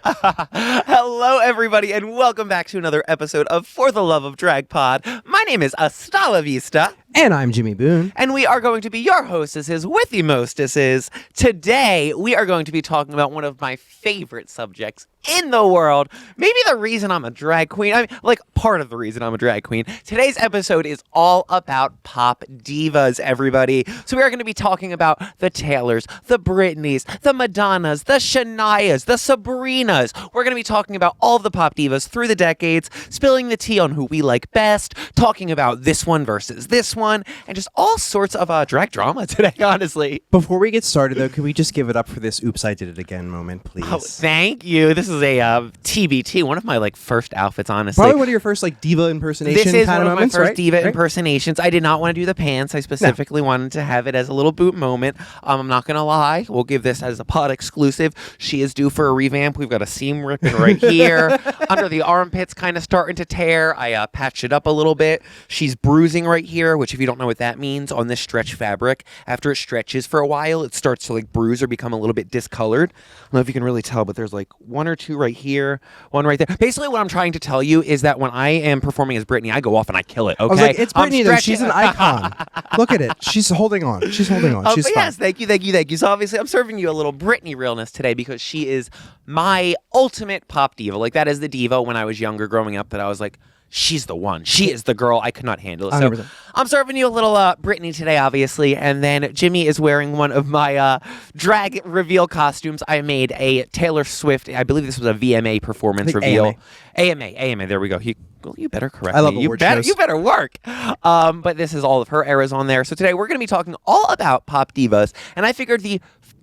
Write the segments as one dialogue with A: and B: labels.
A: Hello, everybody, and welcome back to another episode of For the Love of Drag Pod. My name is Astala Vista.
B: And I'm Jimmy Boone.
A: And we are going to be your hostesses with the mostesses. Today, we are going to be talking about one of my favorite subjects in the world. Maybe the reason I'm a drag queen. I mean, like, part of the reason I'm a drag queen. Today's episode is all about pop divas, everybody. So we are going to be talking about the Taylors, the Britneys, the Madonnas, the Shanias, the Sabrinas. We're going to be talking about all of the pop divas through the decades, spilling the tea on who we like best, talking about this one versus this one, and just all sorts of drag drama today, honestly.
B: Before we get started, though, can we just give it up for this "Oops, I Did It Again" moment, please?
A: Oh, thank you. This is a TBT, one of my first outfits, honestly.
B: Probably one of your first diva impersonation
A: This is
B: kind
A: one
B: of
A: of
B: moments,
A: my first
B: right?
A: diva
B: Right?
A: impersonations. I did not want to do the pants. I specifically wanted to have it as a little boot moment. I'm not going to lie. We'll give this as a pod exclusive. She is due for a revamp. We've got a seam ripping right here. Under the armpits kind of starting to tear. I patched it up a little bit. She's bruising right here, which if you don't know what that means, on this stretch fabric, after it stretches for a while, it starts to bruise or become a little bit discolored. I don't know if you can really tell, but there's one or two right here, one right there. Basically, what I'm trying to tell you is that when I am performing as Britney, I go off and I kill it, okay?
B: I was like, it's Britney, though. She's an icon. Look at it. She's holding on. She's holding on. She's fine.
A: Yes, thank you. So obviously, I'm serving you a little Britney realness today because she is my ultimate pop diva. That is the diva when I was younger growing up that I was like, she's the one. She is the girl. I could not handle it. So
B: 100%.
A: I'm serving you a little Britney today, obviously. And then Jimmy is wearing one of my drag reveal costumes. I made a Taylor Swift, I believe this was a VMA performance reveal. AMA. There we go. You better correct me.
B: I love
A: You better work. But this is all of her eras on there. So today we're going to be talking all about pop divas. And I figured the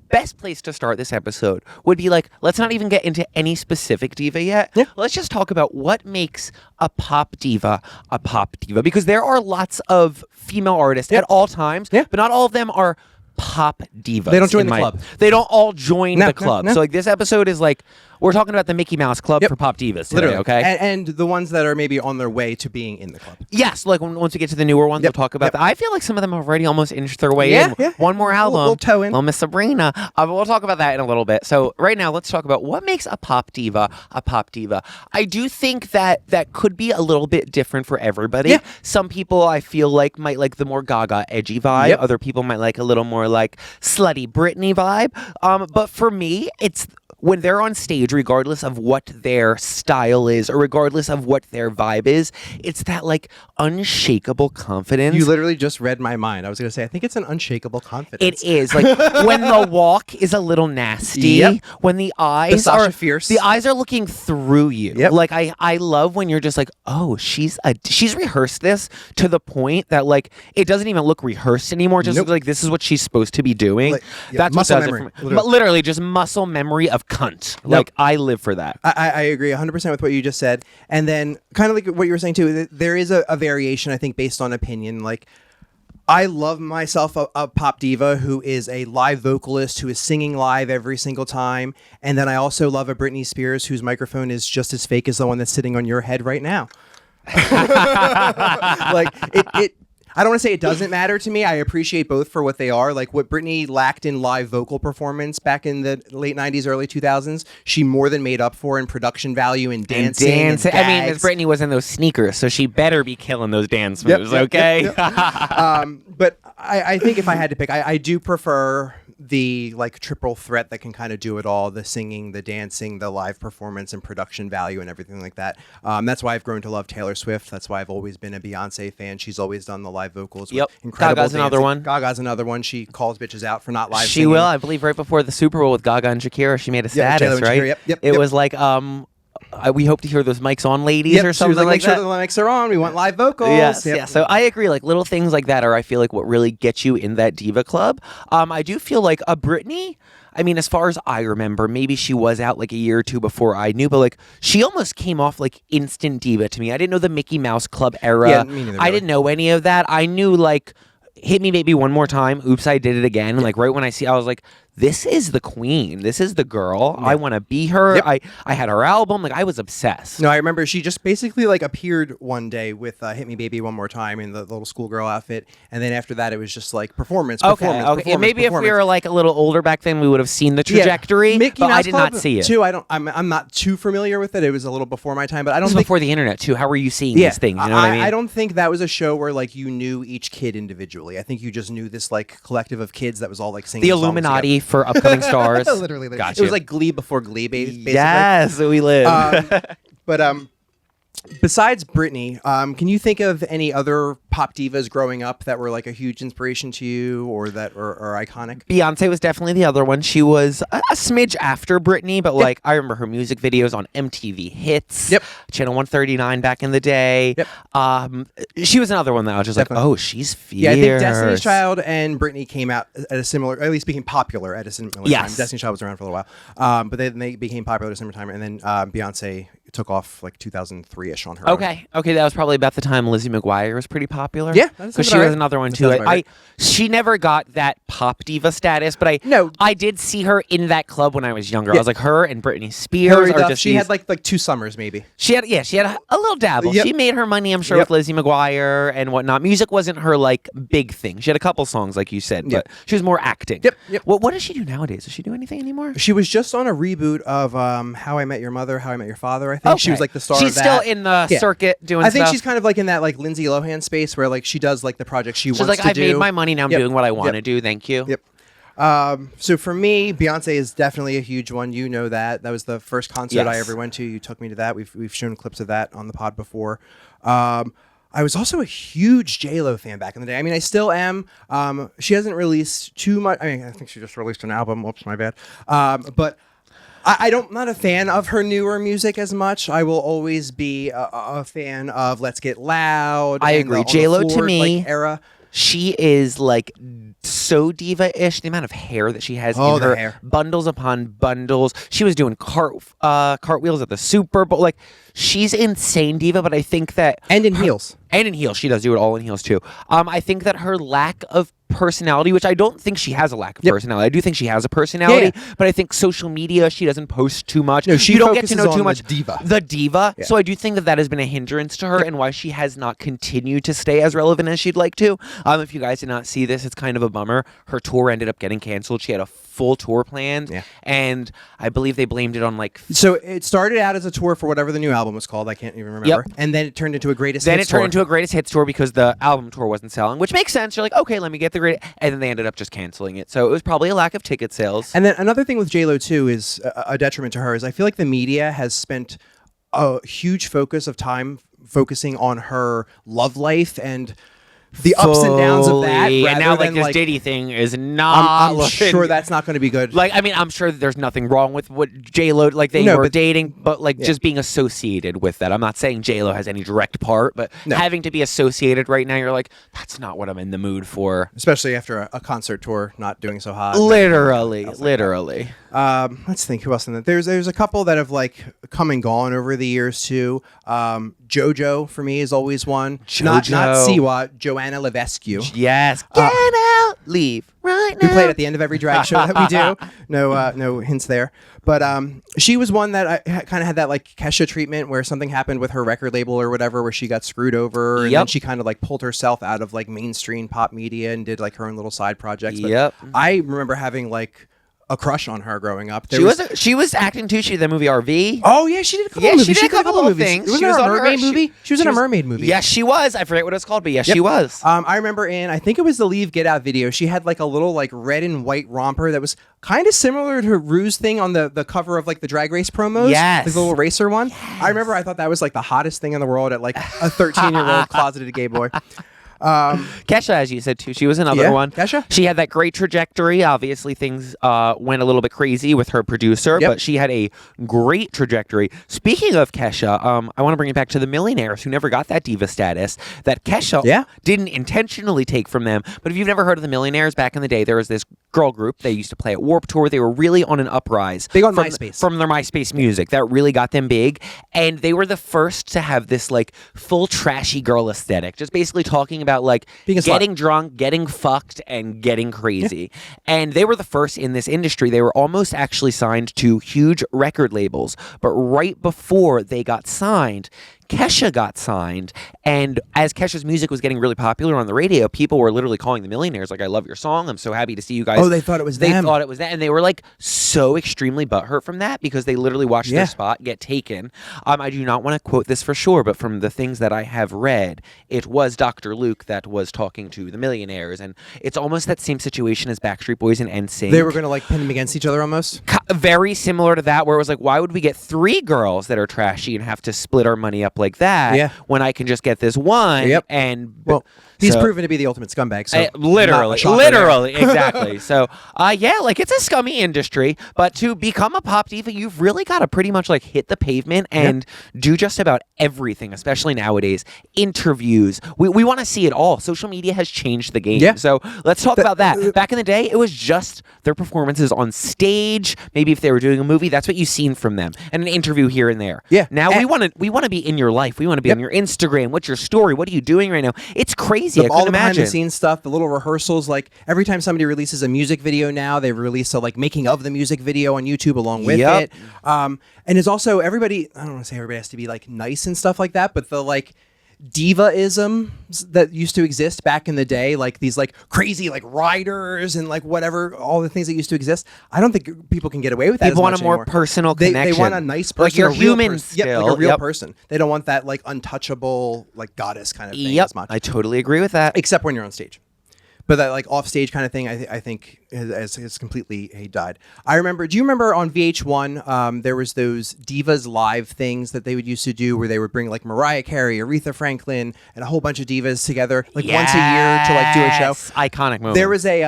A: best place to start this episode would be let's not even get into any specific diva yet.
B: Yeah.
A: Let's just talk about what makes a pop diva, because there are lots of female artists at all times, but not all of them are pop divas.
B: They don't join the club.
A: They don't all join the club.
B: No.
A: So this episode is we're talking about the Mickey Mouse Club for pop divas today,
B: literally.
A: okay?
B: And the ones that are maybe on their way to being in the club.
A: Yes, once we get to the newer ones, we'll talk about that. I feel like some of them have already almost inched their way in.
B: Yeah.
A: One more album.
B: Little toe in.
A: Little Miss Sabrina. But we'll talk about that in a little bit. So right now, let's talk about what makes a pop diva a pop diva. I do think that could be a little bit different for everybody.
B: Yeah.
A: Some people I feel might like the more gaga, edgy vibe.
B: Yep.
A: Other people might like a little more slutty Britney vibe. But for me, it's when they're on stage, regardless of what their style is or regardless of what their vibe is, it's that unshakable confidence.
B: You literally just read my mind. I was going to say, I think it's an unshakable confidence.
A: It is. When the walk is a little nasty, when the eyes are
B: fierce.
A: The eyes are looking through you.
B: Yep.
A: I love when you're just oh, she's rehearsed this to the point that it doesn't even look rehearsed anymore. Just looks like this is what she's supposed to be doing. That's
B: muscle
A: what does
B: memory,
A: it for me. But literally just muscle memory of cunt. I live for that.
B: I agree 100% with what you just said. And then kind of like what you were saying too, there is a variation, I think, based on opinion. I love myself a pop diva who is a live vocalist, who is singing live every single time. And then I also love a Britney Spears whose microphone is just as fake as the one that's sitting on your head right now. I don't want to say it doesn't matter to me. I appreciate both for what they are. What Britney lacked in live vocal performance back in the late 90s, early 2000s, she more than made up for in production value and dancing. And
A: I mean, Miss Britney was in those sneakers, so she better be killing those dance moves, okay?
B: Yep. But I think if I had to pick, I do prefer the triple threat that can kind of do it all: the singing, the dancing, the live performance, and production value, and everything like that. That's why I've grown to love Taylor Swift. That's why I've always been a Beyonce fan. She's always done the live vocals.
A: Yep.
B: With incredible
A: Gaga's
B: dancing.
A: another one.
B: She calls bitches out for not live
A: She
B: singing.
A: will. I believe right before the Super Bowl with Gaga and Shakira, she made a status,
B: Shakira,
A: right?
B: Yep.
A: It was we hope to hear those mics on, ladies, or something
B: she was
A: like
B: make
A: that.
B: sure the mics are on. We want live vocals.
A: Yes, yeah. So I agree. Little things like that are, I feel what really get you in that diva club. I do feel a Britney. I mean, as far as I remember, maybe she was out a year or two before I knew, but she almost came off instant diva to me. I didn't know the Mickey Mouse Club era.
B: Yeah, me neither,
A: I
B: really.
A: didn't know any of that. I knew Hit Me Maybe One More Time, Oops, I Did It Again. And right when I was this is the queen. This is the girl. I want to be her.
B: Yep.
A: I had her album. Like, I was obsessed.
B: No, I remember she just basically like appeared one day with "Hit Me Baby One More Time" in the little schoolgirl outfit, and then after that it was just like performance.
A: Okay. And maybe if we were like a little older back then, we would have seen the trajectory.
B: Mickey
A: but
B: Mouse
A: I did
B: Club,
A: not see it.
B: Too. I'm not too familiar with it. It was a little before my time, but I don't
A: This was
B: think
A: before the internet too. How were you seeing these things? You know what I mean?
B: I don't think that was a show where like you knew each kid individually. I think you just knew this like collective of kids that was all like singing
A: The
B: songs
A: Illuminati
B: together.
A: for upcoming stars.
B: Literally.
A: Got
B: It was
A: you.
B: like Glee before Glee, basically.
A: Yes, we live.
B: But besides Britney, can you think of any other pop divas growing up that were like a huge inspiration to you, or that are iconic?
A: Beyonce was definitely the other one. She was a smidge after Britney, but like I remember her music videos on MTV Hits, Channel 139 back in the day. She was another one that I was just
B: Definitely.
A: like, oh, she's fierce.
B: Yeah, I think Destiny's Child and Britney came out at a similar, at least became popular at a similar time. Destiny's Child was around for a little while, but then they became popular at a similar time, and then Beyonce took off like 2003-ish on her own.
A: Okay, that was probably about the time Lizzie McGuire was pretty popular.
B: Yeah,
A: because she was another one too. She never got that pop diva status, but I did see her in that club when I was younger. I was like, her and Britney Spears are just.
B: She had like 2 summers maybe.
A: She had a little dabble. She made her money, I'm sure, with Lizzie McGuire and whatnot. Music wasn't her like big thing. She had a couple songs, like you said, but she was more acting. What does she do nowadays? Does she do anything anymore?
B: She was just on a reboot of How I Met Your Mother, How I Met Your Father. I think she was like the star.
A: She's
B: of that.
A: still in the circuit doing.
B: I think
A: stuff.
B: she's kind of like in that like Lindsay Lohan space where like she does like the project she wants
A: like,
B: to do.
A: I've made my money now. I'm doing what I want to do. Thank you.
B: So for me, Beyonce is definitely a huge one. You know that. That was the first concert I ever went to. You took me to that. We've shown clips of that on the pod before. I was also a huge J-Lo fan back in the day. I mean, I still am. She hasn't released too much. I mean, I think she just released an album. Whoops, my bad. But I'm not a fan of her newer music as much. I will always be a fan of Let's Get Loud.
A: I agree. J-Lo to me,
B: like, era.
A: She is like so diva-ish. The amount of hair that she has in her
B: hair.
A: Bundles upon bundles. She was doing cartwheels at the Super Bowl. Like, she's insane diva, but I think that
B: And in heels.
A: And in heels. She does do it all in heels too. I think that her lack of personality, which I don't think she has a lack of personality. I do think she has a personality, but I think social media, she doesn't post too much.
B: No, she
A: you don't get to know
B: focuses
A: too
B: on
A: much.
B: the diva.
A: Yeah. So I do think that has been a hindrance to her and why she has not continued to stay as relevant as she'd like to. If you guys did not see this, it's kind of a bummer. Her tour ended up getting canceled. She had a full tour planned, and I believe they blamed it on like.
B: So it started out as a tour for whatever the new album was called. I can't even remember. And then it turned into a greatest. Hits tour.
A: Into a greatest hits tour because the album tour wasn't selling, which makes sense. You're like, okay, let me get the great, and then they ended up just canceling it. So it was probably a lack of ticket sales.
B: And then another thing with J-Lo too is a detriment to her is I feel like the media has spent a huge focus of time focusing on her love life and the ups and downs of that.
A: And now, like, this Diddy thing is not.
B: I'm sure that's not going to be good.
A: Like, I mean, I'm sure that there's nothing wrong with what J-Lo, like, they were dating, but, like, just being associated with that. I'm not saying J-Lo has any direct part, but having to be associated right now, you're like, that's not what I'm in the mood for.
B: Especially after a concert tour not doing so hot.
A: Literally.
B: Let's think who else in that. There's a couple that have, like, come and gone over the years, too. JoJo, for me, is always one. Not Siwa, Joanna Levesque.
A: Yes. Get out, leave right now.
B: We play it at the end of every drag show that we do. No hints there. But she was one that I kind of had that like Kesha treatment where something happened with her record label or whatever where she got screwed over and then she kind of like pulled herself out of like mainstream pop media and did like her own little side projects. But I remember having like a crush on her growing up.
A: She was acting too. She did the movie RV.
B: Oh yeah, she did a couple of movies.
A: She did a couple of things.
B: She was in a mermaid movie. She was in a mermaid movie.
A: Yes, she was. I forget what it's called, but yes, she was.
B: I remember I think it was the Leave Get Out video. She had like a little like red and white romper that was kind of similar to Rue's thing on the cover of like the Drag Race promos.
A: Yes,
B: the little racer one. Yes. I remember I thought that was like the hottest thing in the world at like a 13-year-old closeted gay boy.
A: Kesha, as you said too, she was another one.
B: Kesha?
A: She had that great trajectory. Obviously, things went a little bit crazy with her producer, but she had a great trajectory. Speaking of Kesha, I want to bring it back to the Millionaires who never got that diva status that Kesha didn't intentionally take from them. But if you've never heard of the Millionaires, back in the day, there was this girl group. They used to play at Warped Tour. They were really on an uprise.
B: Big on MySpace.
A: From their MySpace music. That really got them big. And they were the first to have this like full trashy girl aesthetic. Just basically talking about about like
B: Being a slut.
A: getting drunk, getting fucked, and getting crazy. And they were the first in this industry. They were almost actually signed to huge record labels. But right before they got signed, Kesha got signed, and as Kesha's music was getting really popular on the radio, people were literally calling the millionaires like, "I love your song. I'm so happy to see you guys."
B: Oh, they thought it was them.
A: They thought it was that, and they were like so extremely butthurt from that because they literally watched their spot get taken. I do not want to quote this for sure, but from the things that I have read, it was Dr. Luke that was talking to the millionaires, and it's almost that same situation as Backstreet Boys and NSYNC.
B: They were going to like pin them against each other almost.
A: Very similar to that, where it was like, why would we get 3 girls that are trashy and have to split our money up like that when I can just get this one?
B: Yep.
A: And
B: well, he's proven to be the ultimate scumbag. So
A: literally, exactly. So, like it's a scummy industry, but to become a pop diva, you've really got to pretty much like hit the pavement and do just about everything, especially nowadays. Interviews, we want to see it all. Social media has changed the game.
B: Yeah.
A: So let's talk about that. Back in the day, it was just their performances on stage. Maybe if they were doing a movie, that's what you've seen from them, and an interview here and there.
B: Yeah.
A: Now we want to be in your life. We want to be on your Instagram. What's your story? What are you doing right now? It's crazy. I couldn't
B: all the
A: imagine.
B: behind the scenes stuff, the little rehearsals. Like every time somebody releases a music video now, they release a like making of the music video on YouTube along with it. And it's also everybody. I don't want to say everybody has to be like nice and stuff like that, but the like diva-isms that used to exist back in the day, like these like crazy like riders and like whatever, all the things that used to exist. I don't think people can get away with that.
A: People
B: as
A: want
B: much
A: a more
B: anymore.
A: personal connection.
B: They want a nice person,
A: like you're
B: a real
A: human
B: person.
A: still.
B: Yep, like a real person. They don't want that like untouchable like goddess kind of thing as much.
A: I totally agree with that.
B: Except when you're on stage. But that like off stage kind of thing, I think has completely died. I remember. Do you remember on VH1? There was those Divas Live things that they would used to do, where they would bring like Mariah Carey, Aretha Franklin, and a whole bunch of divas together, like once a year to like do a show.
A: Iconic moment.
B: There was a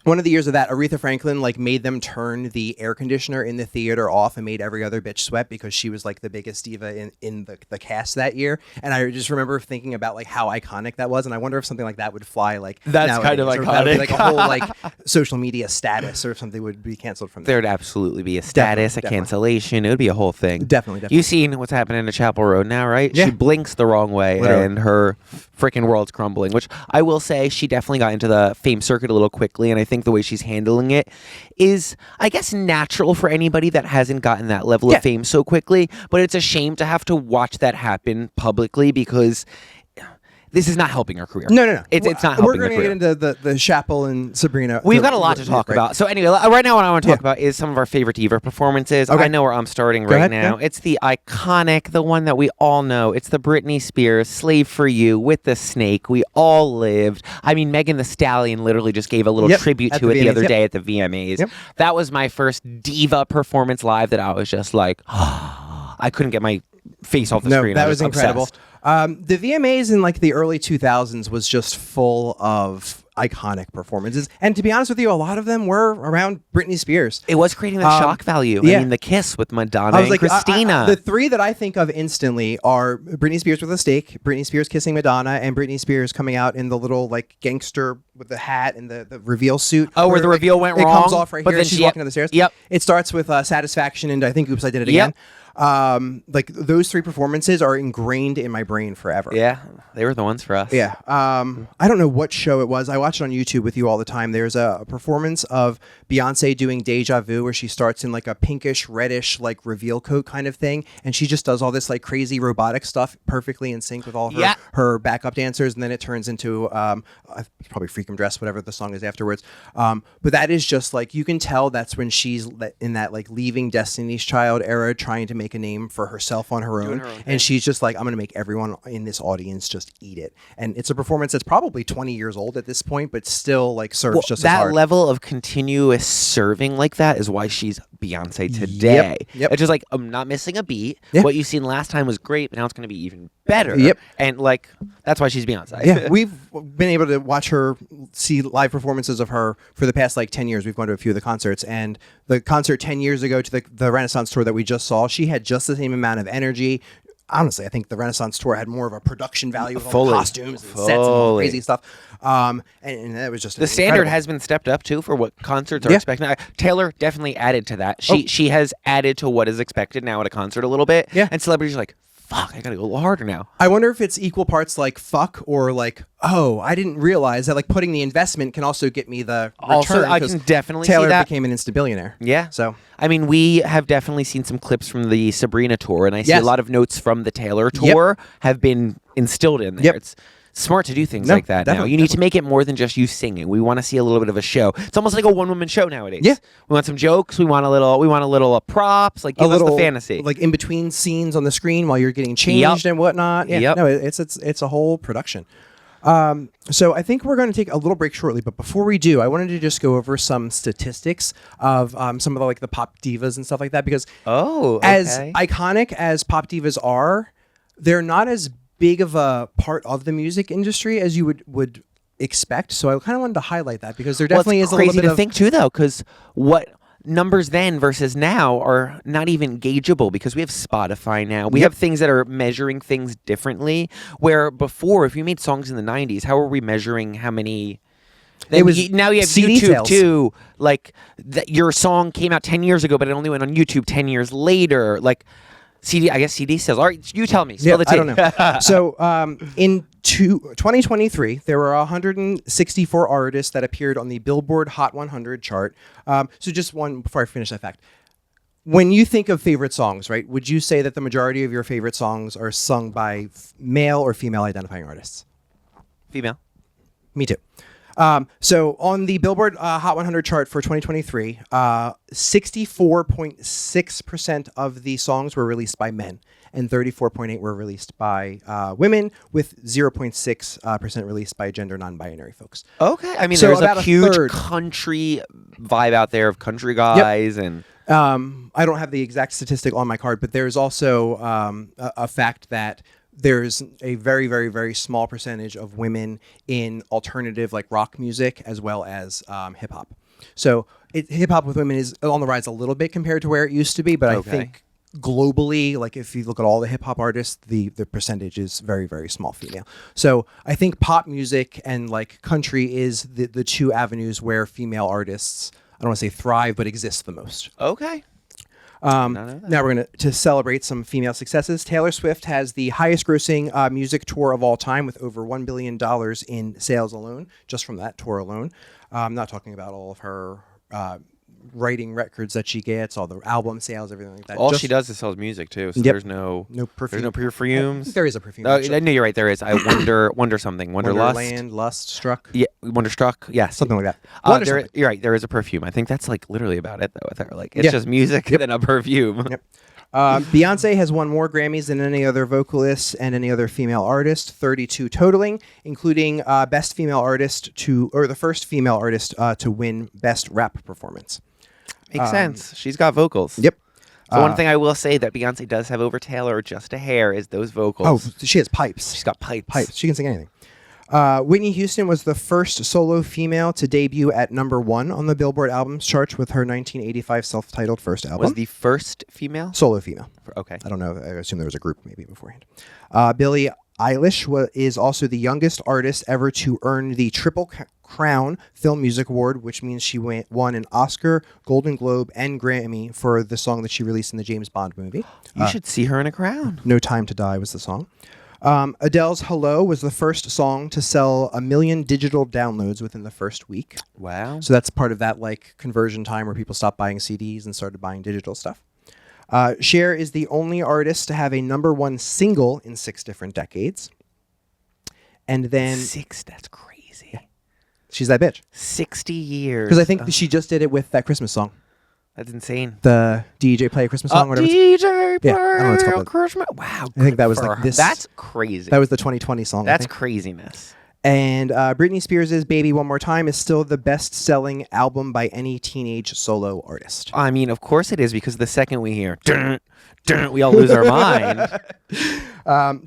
B: one of the years of that, Aretha Franklin like made them turn the air conditioner in the theater off and made every other bitch sweat because she was like the biggest diva in the cast that year. And I just remember thinking about like how iconic that was, and I wonder if something like that would fly like
A: that's
B: nowadays,
A: kind of
B: or if that would be,
A: iconic.
B: like a whole like social media status, or if something would be canceled from that.
A: There'd absolutely be a status,
B: Definitely.
A: cancellation. It would be a whole thing.
B: Definitely.
A: You've seen what's happening to Chapel Road now, right?
B: Yeah.
A: She blinks the wrong way,
B: Literally.
A: and her freaking world's crumbling. Which I will say, she definitely got into the fame circuit a little quickly, and I think the way she's handling it is, I guess, natural for anybody that hasn't gotten that level of fame so quickly. But it's a shame to have to watch that happen publicly because this is not helping her career.
B: No.
A: It's not helping
B: We're
A: her
B: going to
A: career.
B: get into the Chapel and Sabrina.
A: We've got a lot to talk about. So anyway, right now what I want to talk about is some of our favorite diva performances.
B: Okay.
A: I know where I'm starting
B: Go
A: right
B: ahead,
A: now.
B: yeah.
A: It's the iconic, the one that we all know. It's the Britney Spears, Slave for You, with the snake. We all lived. I mean, Megan Thee Stallion literally just gave a little tribute
B: at
A: to
B: the
A: it the
B: VMAs,
A: other day at the VMAs.
B: Yep.
A: That was my first diva performance live that I was just like, I couldn't get my face off the screen.
B: That
A: I
B: was incredible.
A: obsessed.
B: The VMAs in like the early 2000s was just full of iconic performances, and to be honest with you, a lot of them were around Britney Spears.
A: It was creating that shock value. I mean, the kiss with Madonna and Christina.
B: The three that I think of instantly are Britney Spears with a steak, Britney Spears kissing Madonna, and Britney Spears coming out in the little like gangster with the hat and the reveal suit.
A: Oh, where the reveal went wrong?
B: It comes off right
A: But
B: here.
A: then
B: She's walking down the stairs.
A: Yep.
B: It starts with Satisfaction and I think Oops, I Did It Again. Like those three performances are ingrained in my brain forever.
A: Yeah, they were the ones for us.
B: Yeah. I don't know what show it was. I watch it on YouTube with you all the time. There's a performance of Beyonce doing Deja Vu where she starts in like a pinkish, reddish, like reveal coat kind of thing. And she just does all this like crazy robotic stuff perfectly in sync with all her backup dancers. And then it turns into probably Freakum Dress, whatever the song is afterwards. But that is just like, you can tell that's when she's in that like leaving Destiny's Child era, trying to make a name for herself on her own. And she's just like, I'm going to make everyone in this audience just eat it. And it's a performance that's probably 20 years old at this point, but still like serves just as hard.
A: That level of continuous serving like that is why she's Beyonce today.
B: Yep.
A: It's just like, I'm not missing a beat.
B: Yeah.
A: What you've seen last time was great, but now it's going to be even better.
B: Yep.
A: And like, that's why she's Beyonce.
B: Yeah, we've been able to watch her, see live performances of her for the past like 10 years. We've gone to a few of the concerts, and the concert 10 years ago to the Renaissance tour that we just saw, she had just the same amount of energy. Honestly, I think the Renaissance tour had more of a production value with all the costumes and sets and all the crazy stuff. And that was just
A: the standard has been stepped up too for what concerts are expecting. Taylor definitely added to that. She has added to what is expected now at a concert a little bit.
B: Yeah.
A: And celebrities are like, fuck, I gotta go a little harder now.
B: I wonder if it's equal parts like fuck or like, oh, I didn't realize that like putting the investment can also get me the
A: Also,
B: return.
A: I
B: 'cause
A: can definitely
B: Taylor
A: see that.
B: became an insta-billionaire.
A: Yeah.
B: So
A: I mean, we have definitely seen some clips from the Sabrina tour, and I see a
B: Yes.
A: lot of notes from the Taylor tour have been instilled in there.
B: Yep.
A: It's smart to do things
B: No,
A: like that now.
B: definitely,
A: You need to make it more than just you singing. We want to see a little bit of a show. It's almost like a one-woman show nowadays.
B: Yeah.
A: We want some jokes. We want a little props. Like, give us the fantasy.
B: like in between scenes on the screen while you're getting changed and whatnot. Yeah,
A: Yep.
B: no, it's a whole production. So I think we're going to take a little break shortly, but before we do, I wanted to just go over some statistics of some of the pop divas and stuff like that, because as iconic as pop divas are, they're not as big of a part of the music industry as you would expect. So I kind of wanted to highlight that because there definitely is a little bit
A: crazy to
B: of
A: think too, though, because what numbers then versus now are not even gaugeable because we have Spotify now. We have things that are measuring things differently. Where before, if you made songs in the 90s, how were we measuring how many?
B: It was
A: now you have
B: CD
A: YouTube
B: sales.
A: too. Like your song came out 10 years ago, but it only went on YouTube 10 years later. Like CD, I guess CD sales. All right, you tell me. Spill the tea.
B: I don't know. So in 2023, there were 164 artists that appeared on the Billboard Hot 100 chart. So just one before I finish that fact. When you think of favorite songs, right, would you say that the majority of your favorite songs are sung by male or female identifying artists?
A: Female.
B: Me too. So on the Billboard Hot 100 chart for 2023, 64.6% of the songs were released by men, and 34.8% were released by women, with 0.6% released by gender non-binary folks.
A: Okay, I mean,
B: So
A: there's
B: about
A: a
B: a
A: huge
B: third.
A: country vibe out there of country guys, and
B: I don't have the exact statistic on my card, but there's also a fact that there's a very, very, very small percentage of women in alternative like rock music as well as hip hop. So hip hop with women is on the rise a little bit compared to where it used to be, but I think globally, like if you look at all the hip hop artists, the percentage is very, very small female. So I think pop music and like country is the two avenues where female artists, I don't want to say thrive, but exist the most.
A: okay.
B: Now we're going to celebrate some female successes. Taylor Swift has the highest grossing music tour of all time with over $1 billion in sales alone, just from that tour alone. I'm not talking about all of her writing records that she gets, all the album sales, everything like that.
A: All she does is sells music too. So
B: Yep.
A: there's no
B: perfume.
A: There's no perfumes.
B: There is a perfume.
A: Oh,
B: actually.
A: I know you're right. There is. I wonder something. Wonderlust.
B: Wonderland, Lust, Struck.
A: Yeah, Wonderstruck. Yes,
B: Something like that.
A: You're right. There is a perfume. I think that's like literally about it though. With her, like it's
B: Yeah.
A: just music and then a perfume.
B: Yep. Beyonce has won more Grammys than any other vocalist and any other female artist, 32 totaling, including best female artist the first female artist to win best rap performance.
A: Makes sense. She's got vocals.
B: Yep.
A: The one thing I will say that Beyonce does have over Taylor just a hair is those vocals.
B: Oh, she has pipes.
A: She's got pipes.
B: Pipes. She can sing anything. Whitney Houston was the first solo female to debut at #1 on the Billboard Albums charts with her 1985 self-titled first album.
A: Was the first female?
B: Solo female.
A: Okay.
B: I don't know. I assume there was a group maybe beforehand. Billie Eilish is also the youngest artist ever to earn the Triple Crown Film Music Award, which means she won an Oscar, Golden Globe, and Grammy for the song that she released in the James Bond movie.
A: You should see her in a crown.
B: No Time to Die was the song. Adele's Hello was the first song to sell 1 million digital downloads within the first week.
A: Wow.
B: So that's part of that like conversion time where people stopped buying CDs and started buying digital stuff. Cher is the only artist to have a #1 single in 6 different decades. And then
A: 6, that's crazy.
B: she's that bitch.
A: 60 years.
B: Because I think she just did it with that Christmas song.
A: That's insane.
B: The DJ Play a Christmas song, whatever.
A: DJ Play
B: Yeah, I don't know what it's called,
A: a Christmas. Wow.
B: I think that was
A: good
B: like
A: for her.
B: this.
A: That's crazy.
B: That was the 2020 song. I
A: That's
B: think.
A: craziness.
B: And Britney Spears' Baby One More Time is still the best-selling album by any teenage solo artist.
A: I mean, of course it is, because the second we hear, dun, dun, we all lose our mind.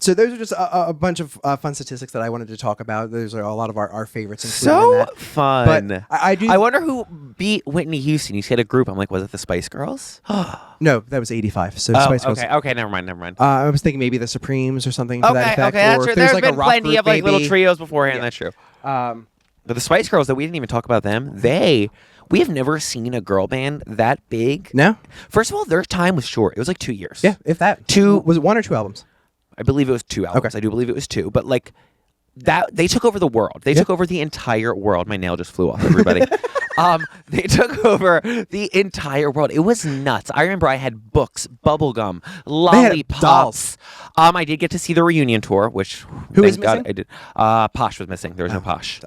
B: So those are just a bunch of fun statistics that I wanted to talk about. Those are a lot of our favorites. Included in
A: So
B: that.
A: fun.
B: But I do.
A: I wonder who beat Whitney Houston. You said a group. I'm like, was it the Spice Girls?
B: No, that was 85. So
A: Oh,
B: Spice Girls.
A: okay, never mind.
B: I was thinking maybe the Supremes or something to that
A: Okay,
B: effect.
A: that's
B: or
A: true.
B: if there's
A: There's
B: like
A: been
B: a rock
A: plenty
B: group,
A: of like little
B: maybe.
A: trios beforehand.
B: Yeah.
A: That's true. But the Spice Girls, that we didn't even talk about them. We have never seen a girl band that big.
B: No?
A: First of all, their time was short. It was like 2 years.
B: Yeah, if that.
A: Two-
B: Was it 1 or 2 albums?
A: I believe it was 2 albums.
B: Okay.
A: I do believe it was 2, but like that they took over the world. They took over the entire world. My nail just flew off, everybody. They took over the entire world. It was nuts. I remember I had books, bubblegum, lollipops.
B: dolls.
A: I did get to see the reunion tour, which
B: Who
A: thank
B: is
A: God
B: missing?
A: I did. Posh was missing. There was no Posh.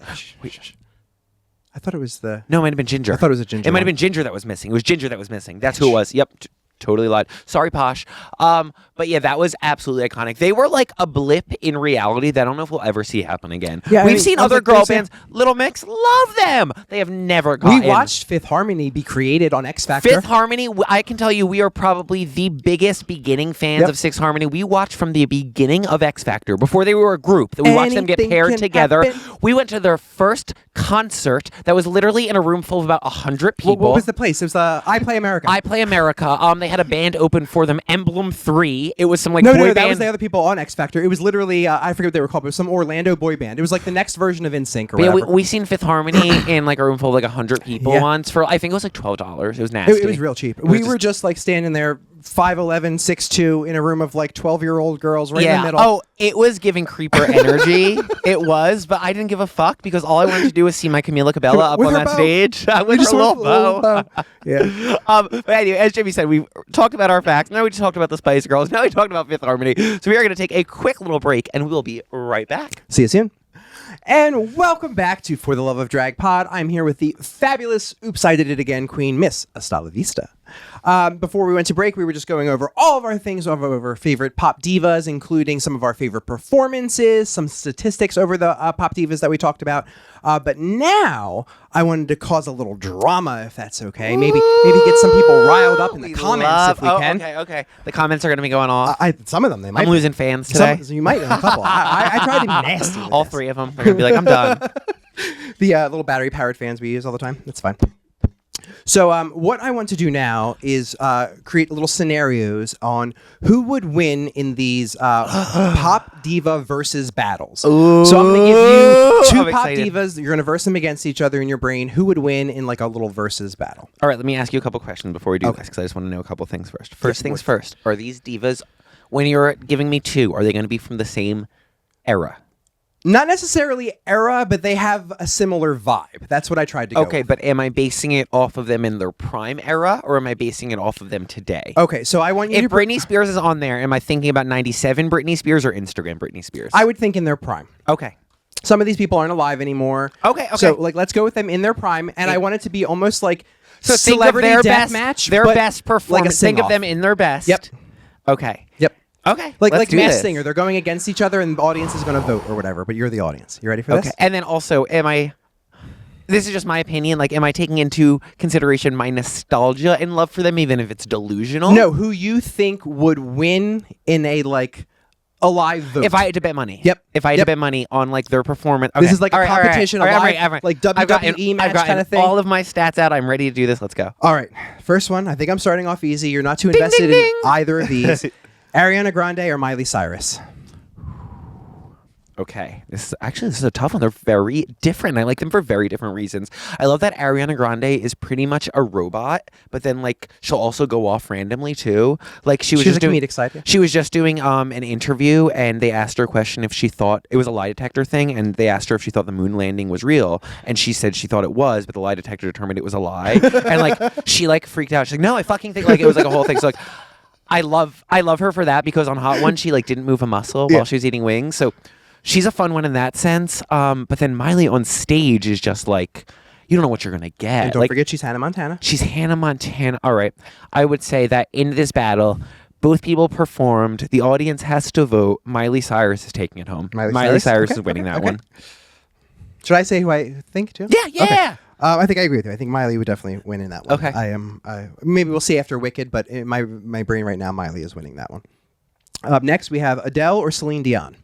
B: I thought it was the.
A: No, it might have been Ginger.
B: I thought it was a Ginger.
A: It might have
B: one.
A: been Ginger that was missing. It was Ginger that was missing. That's who it was. Yep. Totally lied. Sorry, Posh. But yeah, that was absolutely iconic. They were like a blip in reality that I don't know if we'll ever see happen again.
B: Yeah,
A: We've seen
B: I was
A: other
B: like,
A: girl
B: there's a-
A: bands. Little Mix, love them. They have never gotten.
B: We watched Fifth Harmony be created on X Factor.
A: Fifth Harmony. I can tell you, we are probably the biggest beginning fans
B: Yep.
A: of Sixth Harmony. We watched from the beginning of X Factor before they were a group. That we watched them get
B: Anything
A: paired
B: can
A: together.
B: happen.
A: We went to their first concert that was literally in a room full of about 100 people.
B: What was the place? It was I Play America.
A: I Play America. They had a band open for them, Emblem 3. It was some like
B: no,
A: boy
B: no,
A: band.
B: that was the other people on X Factor. It was literally I forget what they were called, but it was some Orlando boy band. It was like the next version of NSYNC or
A: But yeah,
B: whatever.
A: we seen Fifth Harmony in like a room full of like 100 people
B: Yeah.
A: once for I think it was like $12. It was nasty.
B: It was real cheap.
A: It was
B: We
A: just-
B: were just like standing there, 5'11", 6'2", in a room of like 12-year-old girls right in the middle.
A: Oh, it was giving creeper energy. It was, but I didn't give a fuck because all I wanted to do was see my Camila Cabello up
B: With
A: on
B: her
A: that
B: bow.
A: stage with
B: We just
A: her
B: went
A: little
B: with a
A: bow.
B: Yeah.
A: But anyway, as Jimmy said, we talked about our facts. Now we just talked about the Spice Girls. Now we talked about Fifth Harmony. So we are going to take a quick little break, and we will be right back.
B: See you soon. And welcome back to For the Love of Drag Pod. I'm here with the fabulous Oops, I Did It Again Queen, Miss Astala Vista. Before we went to break, we were just going over all of our things, over our favorite pop divas, including some of our favorite performances, some statistics over the pop divas that we talked about. But now I wanted to cause a little drama, if that's okay. Maybe get some people riled up in the comments if we can.
A: Okay. The comments are going to be going off.
B: Some of them they might.
A: I'm losing fans today.
B: You might in a couple. I try to be nasty. with
A: All
B: this.
A: 3 of them. They're going to be like, I'm done.
B: The little battery-powered fans we use all the time. That's fine. So what I want to do now is create little scenarios on who would win in these pop diva versus battles. So I'm going to give you 2
A: I'm
B: pop
A: excited.
B: divas. You're going to verse them against each other in your brain. Who would win in like a little versus battle?
A: All right, let me ask you a couple questions before we do this because I just want to know a couple things first. First things first, are these divas, when you're giving me 2, are they going to be from the same era?
B: Not necessarily era, but they have a similar vibe. That's what I tried to go
A: Okay,
B: with.
A: but am I basing it off of them in their prime era or am I basing it off of them today?
B: Okay, so I want you
A: If
B: to...
A: Britney Spears is on there, am I thinking about 97 Britney Spears or Instagram Britney Spears?
B: I would think in their prime.
A: Okay.
B: Some of these people aren't alive anymore.
A: Okay.
B: So like, let's go with them in their prime, and I want it to be almost like
A: So think of
B: celebrity
A: their
B: death
A: best
B: match,
A: their
B: but
A: best
B: like a
A: performance. Think of
B: sing-off.
A: them in their best.
B: Yep.
A: Okay.
B: Yep.
A: Okay.
B: Like
A: let's do
B: Masked
A: this.
B: Singer, they're going against each other, and the audience is going to vote or whatever. But you're the audience. You ready for
A: Okay.
B: this?
A: And then also, am I? This is just my opinion. Like, am I taking into consideration my nostalgia and love for them, even if it's delusional?
B: No, who you think would win in a like a live vote?
A: If I had to bet money.
B: Yep.
A: If I had
B: Yep.
A: to bet money on like their performance.
B: This
A: Okay.
B: is like a
A: All right, all right,
B: competition,
A: all
B: a
A: right,
B: live,
A: all right.
B: like
A: I've gotten-
B: WWE match
A: I've gotten
B: kind of thing.
A: all of my stats out. I'm ready to do this. Let's go.
B: All right, first one. I think I'm starting off easy. You're not too
A: Ding,
B: invested
A: ding,
B: in
A: ding.
B: either of these. Ariana Grande or Miley Cyrus?
A: Okay, this is a tough one. They're very different. I like them for very different reasons. I love that Ariana Grande is pretty much a robot, but then like she'll also go off randomly too. Like she was
B: She's
A: just
B: a
A: doing
B: comedic side. Yeah.
A: She was just doing an interview, and they asked her a question if she thought it was a lie detector thing, and they asked her if she thought the moon landing was real, and she said she thought it was, but the lie detector determined it was a lie, and like she like freaked out. She's like, "No, I fucking think like it was like a whole thing." So like, I love her for that because on Hot One she like didn't move a muscle while she was eating wings, so. She's a fun one in that sense, but then Miley on stage is just like, you don't know what you're going to get.
B: And don't
A: like,
B: forget she's Hannah Montana.
A: she's Hannah Montana. All right. I would say that in this battle, both people performed. The audience has to vote. Miley Cyrus is taking it home. Miley Cyrus
B: Okay,
A: is winning
B: okay,
A: that
B: okay.
A: one.
B: Should I say who I think too?
A: Yeah.
B: Okay. I think I agree with you. I think Miley would definitely win in that one.
A: Okay.
B: I am. Maybe we'll see after Wicked, but in my brain right now, Miley is winning that one. Up next, we have Adele or Celine Dion.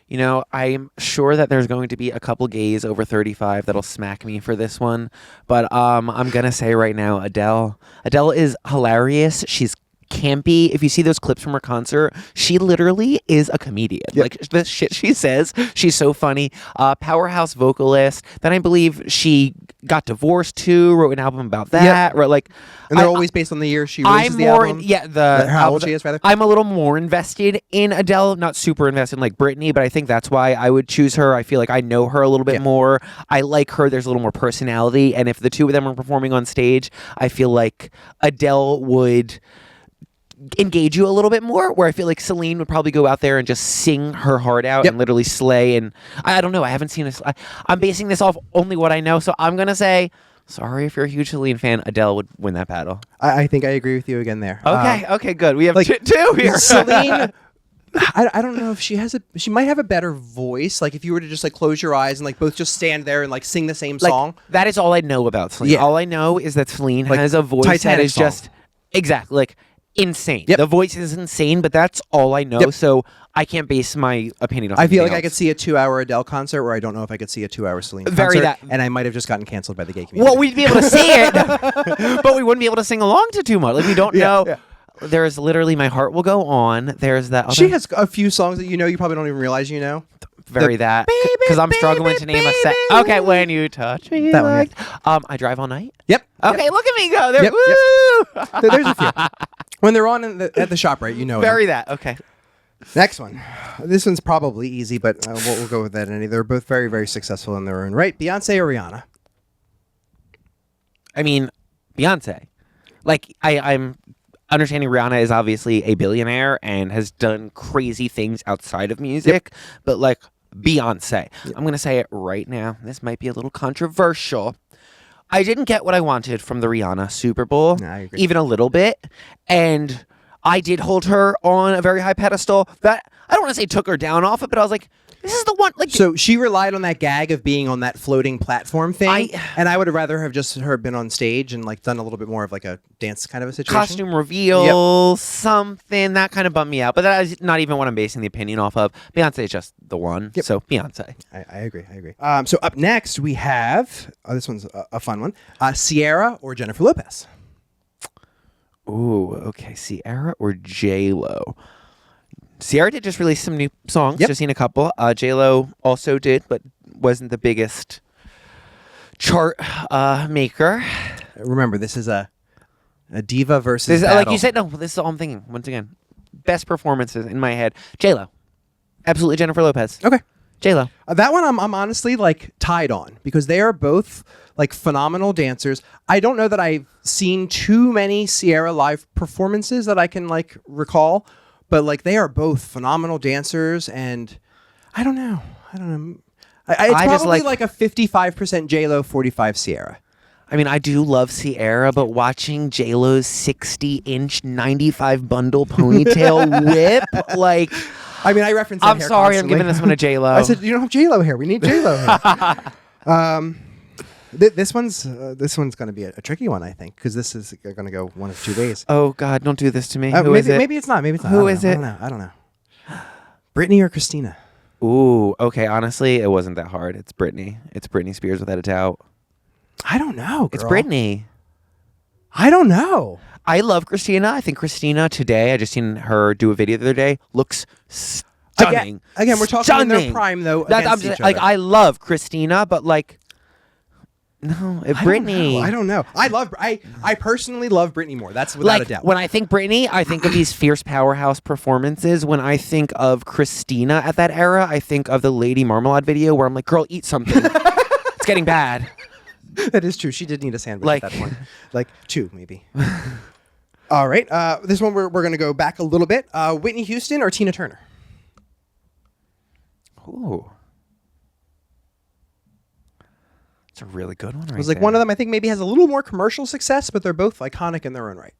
A: You know, I'm sure that there's going to be a couple gays over 35 that'll smack me for this one, but I'm going to say right now Adele. Adele is hilarious. She's campy. If you see those clips from her concert, she literally is a comedian.
B: Yep.
A: Like the shit she says, she's so funny. Powerhouse vocalist. Then I believe she got divorced too. Wrote an album about that. Right, like,
B: and they're always based on the year she releases the album. How old she is, rather.
A: I'm a little more invested in Adele, not super invested in like Britney, but I think that's why I would choose her. I feel like I know her a little bit more. I like her. There's a little more personality, and if the two of them are performing on stage, I feel like Adele would engage you a little bit more, where I feel like Celine would probably go out there and just sing her heart out and literally slay. And I don't know. I haven't seen this. I'm basing this off only what I know, so I'm gonna say, sorry if you're a huge Celine fan, Adele would win that battle.
B: I think I agree with you again there.
A: Okay, good. We have two here.
B: Celine, I don't know if she might have a better voice. Like if you were to just like close your eyes and like both just stand there and like sing the same song.
A: That is all I know about Celine. All I know is that Celine has a voice
B: Titanic
A: that is
B: song.
A: just exactly like insane. The voice is insane, but that's all I know. So I can't base my opinion on
B: I feel like
A: else.
B: I could see a 2-hour Adele concert where I don't know if I could see a 2-hour Celine concert. And I might have just gotten canceled by the gay community.
A: Well, we'd be able to see it, but we wouldn't be able to sing along to too much. Like we don't know.
B: Yeah.
A: There's literally My Heart Will Go On. There's that.
B: She has a few songs that you probably don't even realize you know.
A: That because I'm struggling to name a set. Okay, when you touch me,
B: that one,
A: I Drive All Night.
B: Yep.
A: Okay, look at me go. There.
B: Yep,
A: Woo!
B: There's a few. When they're on at the shop, right? You know.
A: That. Okay.
B: Next one. This one's probably easy, but we'll go with that. They're both very, very successful in their own right. Beyonce or Rihanna?
A: I mean, Beyonce. Like I'm understanding Rihanna is obviously a billionaire and has done crazy things outside of music, but like Beyonce. I'm going to say it right now. This might be a little controversial. I didn't get what I wanted from the Rihanna Super Bowl,
B: I agree.
A: even a little bit. And I did hold her on a very high pedestal. That I don't want to say took her down off it, but I was like, this is the one. Like,
B: so she relied on that gag of being on that floating platform thing, and I would have rather have just her been on stage and like done a little bit more of like a dance kind of a situation.
A: Costume reveal, something that kind of bummed me out. But that is not even what I'm basing the opinion off of. Beyonce is just the one. So Beyonce.
B: I agree. So up next we have this one's a fun one: Ciara or Jennifer Lopez.
A: Ooh, okay. Ciara or J-Lo? Ciara did just release some new songs. Just seen a couple. J-Lo also did, but wasn't the biggest chart maker.
B: Remember, this is a diva versus battle.
A: Like you said, no, this is all I'm thinking. Once again, best performances in my head. J-Lo. Absolutely Jennifer Lopez.
B: Okay.
A: J-Lo.
B: That one I'm honestly like tied on because they are both like phenomenal dancers. I don't know that I've seen too many Ciara live performances that I can like recall, but like they are both phenomenal dancers, and I don't know. It's probably like a 55% J-Lo, 45 Ciara.
A: I mean, I do love Ciara, but watching J-Lo's 60-inch 95 bundle ponytail whip, like...
B: I mean, I reference that
A: I'm
B: hair
A: sorry,
B: constantly.
A: I'm giving this one to J-Lo.
B: I said, you don't have J-Lo hair. We need J-Lo hair. This one's going to be a tricky one, I think, because this is going to go one of two ways.
A: Oh, God, don't do this to me. Who is it?
B: Maybe it's not.
A: Who is it?
B: I don't know. Britney or Christina?
A: Ooh, okay, honestly, it wasn't that hard. It's Britney. It's Britney Spears without a doubt.
B: I don't know, girl.
A: It's Britney.
B: I don't know.
A: I love Christina. I think Christina today, I just seen her do a video the other day, looks stunning.
B: Again, we're talking in their prime, though, against each other.
A: Like, I love Christina, but like, no, Britney.
B: I don't know. I personally love Britney more. That's without a doubt.
A: When I think Britney, I think of these fierce powerhouse performances. When I think of Christina at that era, I think of the Lady Marmalade video where I'm like, girl, eat something. It's getting bad.
B: That is true. She did need a sandwich at that point. Like two, maybe. All right. This one we're going to go back a little bit. Whitney Houston or Tina Turner?
A: Ooh. It's a really good one right
B: It was like
A: there.
B: one of them I think maybe has a little more commercial success, but they're both iconic in their own right.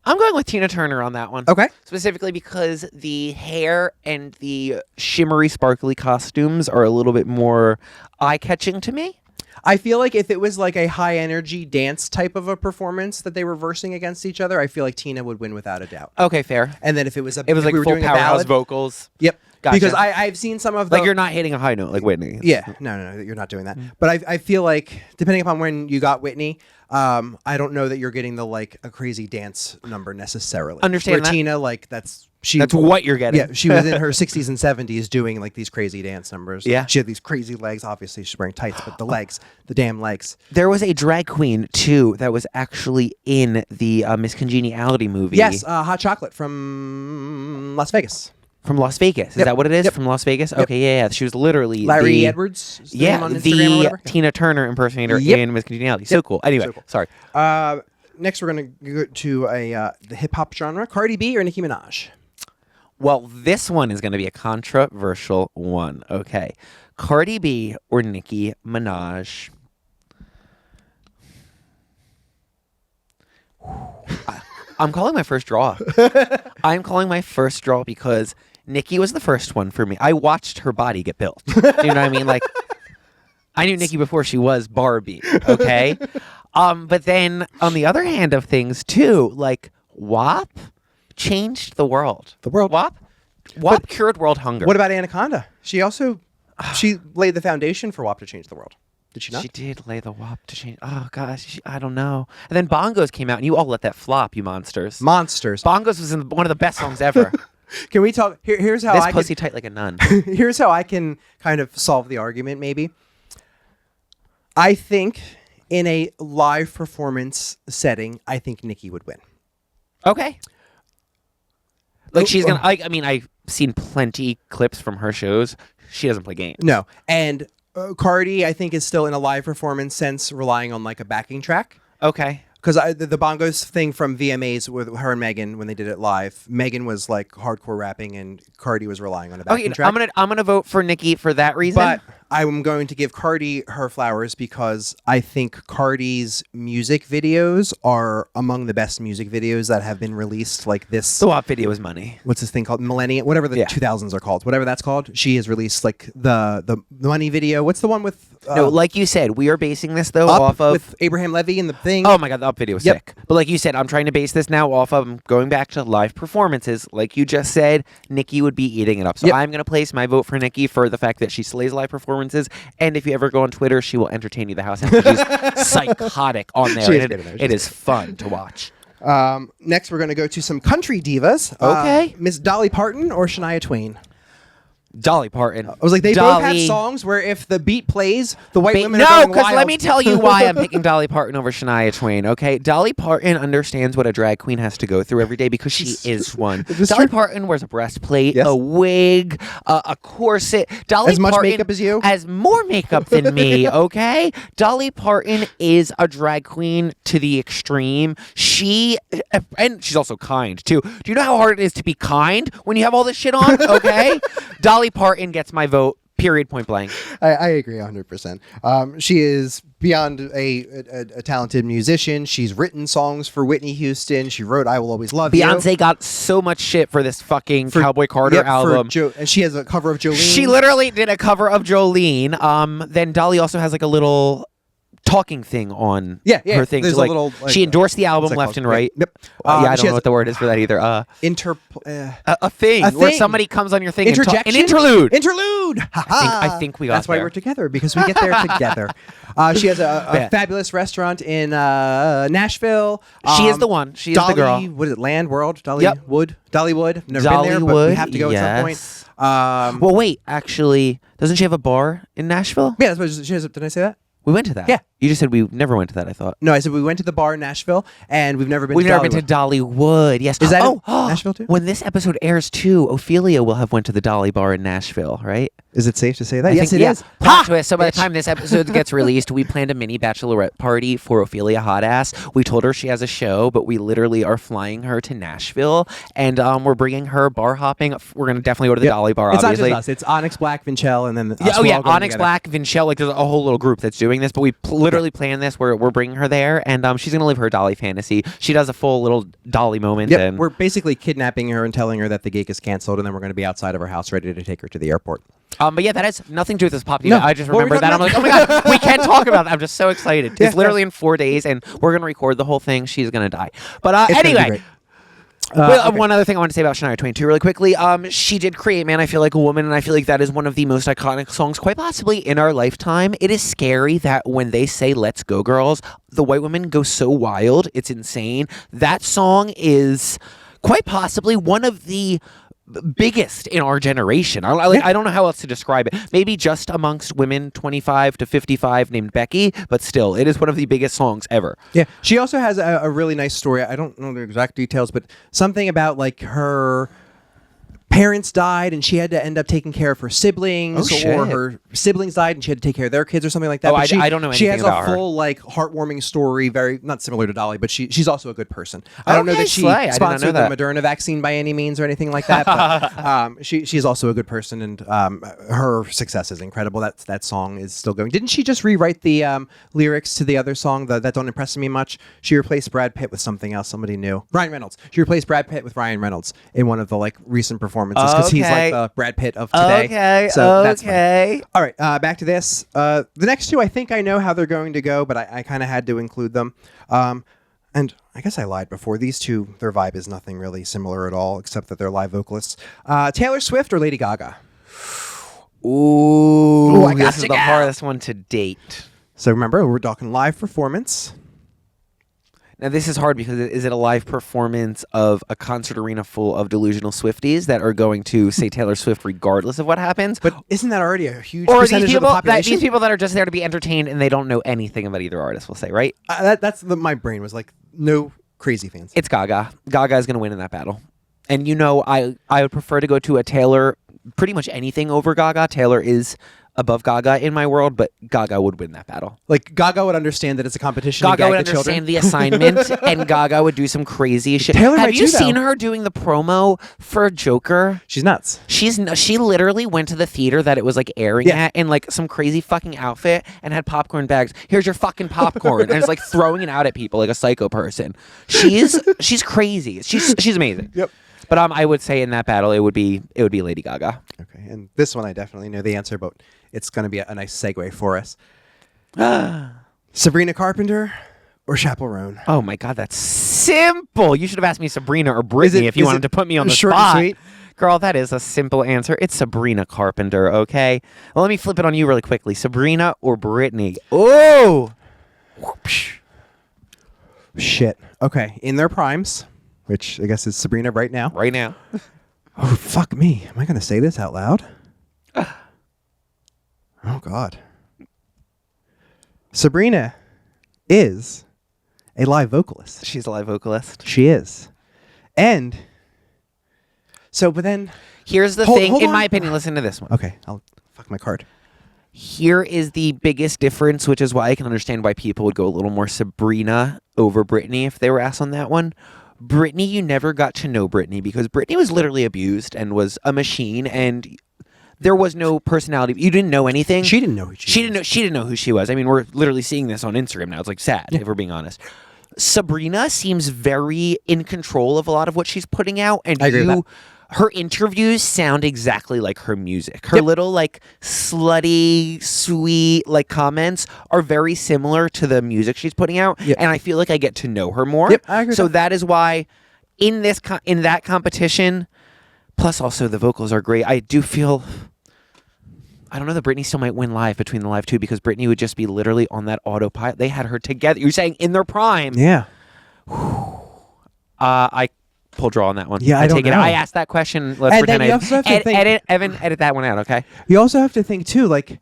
A: I'm going with Tina Turner on that one.
B: Okay.
A: Specifically because the hair and the shimmery, sparkly costumes are a little bit more eye-catching to me.
B: I feel like if it was like a high energy dance type of a performance that they were versing against each other, I feel like Tina would win without a doubt.
A: Okay, fair.
B: And then if it was
A: like
B: we were
A: full
B: doing a
A: powerhouse
B: ballad,
A: vocals.
B: Yep.
A: Gotcha.
B: Because I've seen some of the...
A: Like you're not hitting a high note like Whitney.
B: Yeah, no, you're not doing that. But I feel like depending upon when you got Whitney, I don't know that you're getting the like a crazy dance number necessarily.
A: Understand
B: Where
A: that.
B: Tina, like that's
A: what you're getting.
B: Yeah, she was in her 60s and 70s doing like these crazy dance numbers.
A: Yeah.
B: She had these crazy legs. Obviously, she's wearing tights, but the legs, the damn legs.
A: There was a drag queen too that was actually in the Miss Congeniality movie.
B: Yes, Hot Chocolate from Las Vegas.
A: From Las Vegas. Is
B: Yep.
A: that what it is?
B: Yep.
A: From Las Vegas? Okay, yeah. She was literally
B: Larry
A: the,
B: Edwards. is the
A: Yeah,
B: name on Instagram or
A: the
B: whatever.
A: Tina Turner impersonator
B: Yep.
A: in Miss Congeniality. So cool. Anyway,
B: So cool.
A: sorry.
B: Next, we're going to go to the hip hop genre. Cardi B or Nicki Minaj?
A: Well, this one is going to be a controversial one. Okay. Cardi B or Nicki Minaj? I'm calling my first draw. I'm calling my first draw because Nicki was the first one for me. I watched her body get built. You know what I mean? Like, I knew Nicki before she was Barbie. Okay. But then on the other hand of things too, like WAP changed the world.
B: The world.
A: WAP cured world hunger.
B: What about Anaconda? She laid the foundation for WAP to change the world. Did she not?
A: She did lay the WAP to change. Oh gosh, I don't know. And then Bongos came out, and you all let that flop, you monsters.
B: Monsters.
A: Bongos was in one of the best songs ever.
B: Can we talk? Here's how
A: This
B: I
A: pussy tight like a nun.
B: here's how I can kind of solve the argument. Maybe. I think in a live performance setting, I think Nicki would win.
A: Okay. Like she's gonna. I mean, I've seen plenty clips from her shows. She doesn't play games.
B: No, and Cardi, I think, is still in a live performance sense, relying on like a backing track.
A: Okay.
B: Because the Bongos thing from VMAs with her and Megan when they did it live, Megan was like hardcore rapping and Cardi was relying on a backing
A: Okay.
B: track.
A: I'm gonna vote for Nicki for that reason.
B: But I'm going to give Cardi her flowers because I think Cardi's music videos are among the best music videos that have been released. Like this,
A: the WAP video is money.
B: what's this thing called? Millennium, whatever the 2000s are called, whatever that's called. She has released like the money video. What's the one with?
A: No, like you said, we are basing this though
B: Up
A: off of
B: with Abraham Levy and the thing.
A: Oh my god, the Up video was
B: Yep.
A: sick. But like you said, I'm trying to base this now off of going back to live performances. Like you just said, Nicki would be eating it up. So
B: Yep.
A: I'm going to place my vote for Nicki for the fact that she slays live performances. And if you ever go on Twitter, she will entertain you the house. She's psychotic on there.
B: She is
A: And
B: good in there.
A: it is fun to watch.
B: Next, we're going to go to some country divas.
A: Okay.
B: Miss Dolly Parton or Shania Twain.
A: Dolly Parton.
B: I was like, they both have
A: Dolly-
B: songs where if the beat plays, the white women are
A: No,
B: going
A: because
B: wild.
A: let me tell you why I'm picking Dolly Parton over Shania Twain, okay? Dolly Parton understands what a drag queen has to go through every day because she is one.
B: This
A: Dolly
B: true.
A: Parton wears a breastplate,
B: Yes.
A: a wig, a corset. Dolly
B: As much
A: Parton
B: makeup as you?
A: has more makeup than me, okay? Dolly Parton is a drag queen to the extreme. And she's also kind, too. Do you know how hard it is to be kind when you have all this shit on, okay? Dolly Parton gets my vote, period, point blank.
B: I agree 100%. She is beyond a talented musician. She's written songs for Whitney Houston. She wrote "I Will Always Love You."
A: Beyonce got so much shit for this fucking Cowboy Carter album.
B: And she has a cover of Jolene.
A: She literally did a cover of Jolene. Then Dolly also has like a little talking thing on her thing.
B: There's
A: So,
B: a
A: like,
B: little. Like,
A: she endorsed the
B: what's
A: album
B: that
A: left
B: called?
A: and right.
B: Yep.
A: Yeah, I
B: she
A: don't know
B: has
A: what the word is for that either. A thing
B: A
A: where
B: thing.
A: somebody comes on your thing and
B: Interjection?
A: an interlude.
B: Interlude.
A: I think we got
B: That's why
A: there.
B: we're together, because we get there together. She has a fabulous restaurant in Nashville.
A: She is the one. She is
B: Dolly,
A: the girl.
B: What is it? Land World. Dollywood. Never been there, but we
A: Dollywood,
B: have to go at some point.
A: Well, wait. Actually, doesn't she have a bar in Nashville?
B: Yeah, that's what she has. Did I say that?
A: We went to that.
B: Yeah.
A: You just said we never went to that, I thought.
B: No, I said we went to the bar in Nashville, and we've never been.
A: We've
B: to
A: never been to Dollywood. Yes.
B: Is that
A: oh,
B: in Nashville too?
A: When this episode airs too, Ophelia will have went to the Dolly Bar in Nashville, right?
B: Is it safe to say that?
A: I
B: Yes,
A: think,
B: it
A: yeah.
B: is.
A: Plot twist. So by the time this episode gets released, we planned a mini bachelorette party for Ophelia Hotass. We told her she has a show, but we literally are flying her to Nashville, and we're bringing her bar hopping. We're gonna definitely go to the Dolly Bar.
B: It's
A: obviously.
B: not just us. It's Onyx Black, Vinchell, and then
A: Yeah, Onyx Black, Vinchell, like there's a whole little group that's doing this, but we literally planned this. We're bringing her there, and she's gonna live her Dolly fantasy. She does a full little Dolly moment.
B: Yep,
A: and
B: we're basically kidnapping her and telling her that the gig is canceled, and then we're going to be outside of her house ready to take her to the airport.
A: But yeah, that has nothing to do with this Pop Diva.
B: No.
A: I just
B: What were we
A: remembered that. I'm like,
B: talking
A: oh my god, we can talk about that. I'm just so excited.
B: Yeah,
A: It's literally in 4 days, and we're gonna record the whole thing. She's gonna die. But
B: It's gonna be
A: anyway,
B: great.
A: Well, one other thing I want to say about Shania Twain too, really quickly. She did create "Man, I Feel Like a Woman," and I feel like that is one of the most iconic songs, quite possibly in our lifetime. It is scary that when they say "Let's go, girls," the white women go so wild. It's insane. That song is quite possibly one of the biggest in our generation. I don't know how else to describe it. Maybe just amongst women 25 to 55 named Becky, but still, it is one of the biggest songs ever.
B: Yeah. She also has a really nice story. I don't know the exact details, but something about like her parents died and she had to end up taking care of her siblings, or her siblings died and she had to take care of their kids or something like that.
A: Oh,
B: But
A: I don't know
B: She
A: anything
B: has
A: about
B: a
A: her.
B: full like heartwarming story, very not similar to Dolly, but she's also a good person. I don't know
A: Okay,
B: that she
A: slay. I did not
B: sponsored
A: know
B: the
A: that.
B: Moderna vaccine by any means or anything like that, but she's also a good person, and her success is incredible. That song is still going. Didn't she just rewrite the lyrics to the other song that don't impress me much? She replaced Brad Pitt with something else, somebody new. Ryan Reynolds. She replaced Brad Pitt with Ryan Reynolds in one of the like recent performances, because he's like the Brad Pitt of today.
A: Okay,
B: so that's fun.
A: okay.
B: All right, back to this. The next two, I think I know how they're going to go, but I kind of had to include them. And I guess I lied before. These two, their vibe is nothing really similar at all, except that they're live vocalists. Taylor Swift or Lady Gaga?
A: Ooh,
B: I got
A: this is
B: to
A: the
B: go.
A: hardest one to date.
B: So remember, we're talking live performance.
A: Now, this is hard because is it a live performance of a concert arena full of delusional Swifties that are going to say Taylor Swift regardless of what happens?
B: But isn't that already a huge
A: Or
B: percentage
A: these
B: of the
A: people,
B: population?
A: these people that are just there to be entertained and they don't know anything about either artist, we'll say, right?
B: My brain was like, no crazy fans.
A: It's Gaga. Gaga is going to win in that battle. And I would prefer to go to a Taylor, pretty much anything over Gaga. Taylor is above Gaga in my world, but Gaga would win that battle.
B: Like, Gaga would understand that it's a competition.
A: Gaga
B: and
A: would
B: gag the children.
A: understand the assignment, and Gaga would do some crazy shit.
B: Taylor
A: Have
B: might
A: you
B: too, though.
A: seen her doing the promo for Joker?
B: She's nuts.
A: She literally went to the theater that it was like airing at in like some crazy fucking outfit and had popcorn bags. Here's your fucking popcorn, and it's like throwing it out at people like a psycho person. She's crazy. She's amazing.
B: Yep.
A: But I would say in that battle it would be Lady Gaga.
B: Okay, and this one I definitely know the answer, but it's going to be a nice segue for us. Sabrina Carpenter or Chaperone?
A: Oh my God, that's simple. You should have asked me Sabrina or Britney if you wanted to put me on the
B: short
A: spot.
B: and sweet?
A: Girl, that is a simple answer. It's Sabrina Carpenter, okay? Well, let me flip it on you really quickly. Sabrina or Britney? Oh!
B: Shit. Okay, in their primes, which I guess is Sabrina right now.
A: Right now.
B: Oh, fuck me. Am I going to say this out loud? Oh, God. Sabrina is a live vocalist.
A: She's a live vocalist.
B: She is. And so, but then...
A: Here's the
B: Hold
A: thing, in
B: on.
A: my opinion, listen to this one.
B: Okay, I'll fuck my card.
A: Here is the biggest difference, which is why I can understand why people would go a little more Sabrina over Britney if they were asked on that one. Britney, you never got to know Britney because Britney was literally abused and was a machine, and there was no personality. You didn't know anything.
B: She didn't know who
A: She didn't know who she was. I mean, we're literally seeing this on Instagram now. It's like sad, if we're being honest. Sabrina seems very in control of a lot of what she's putting out, and
B: I agree with that.
A: her interviews sound exactly like her music. Her little like slutty, sweet like comments are very similar to the music she's putting out, and I feel like I get to know her more.
B: Yep, I agree with
A: so
B: that.
A: that is why in that competition, plus also the vocals are great. I do feel. I don't know that Britney still might win live between the live two because Britney would just be literally on that autopilot. They had her together. You're saying in their prime.
B: Yeah.
A: I pull draw on that one.
B: Yeah, I don't
A: take it.
B: know.
A: I asked that question. Let's
B: And
A: pretend
B: then you
A: I
B: also have to think-
A: edit that one out, okay?
B: You also have to think, too, like,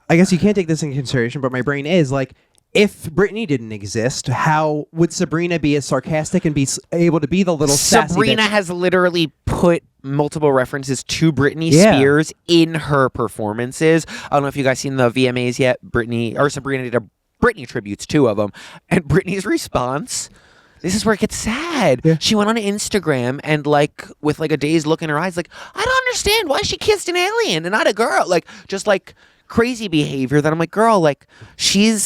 B: I guess you can't take this into consideration, but my brain is, like, if Britney didn't exist, how would Sabrina be as sarcastic and be able to be the little sassy
A: Sabrina
B: bitch?
A: has literally put multiple references to Britney
B: Yeah.
A: Spears in her performances. I don't know if you guys seen the VMAs yet. Sabrina did a Britney tributes, 2 of them, and Britney's response. This is where it gets sad.
B: Yeah.
A: She went on Instagram and like with like a dazed look in her eyes, like, I don't understand why she kissed an alien and not a girl. Like just like crazy behavior that I'm like, girl, like she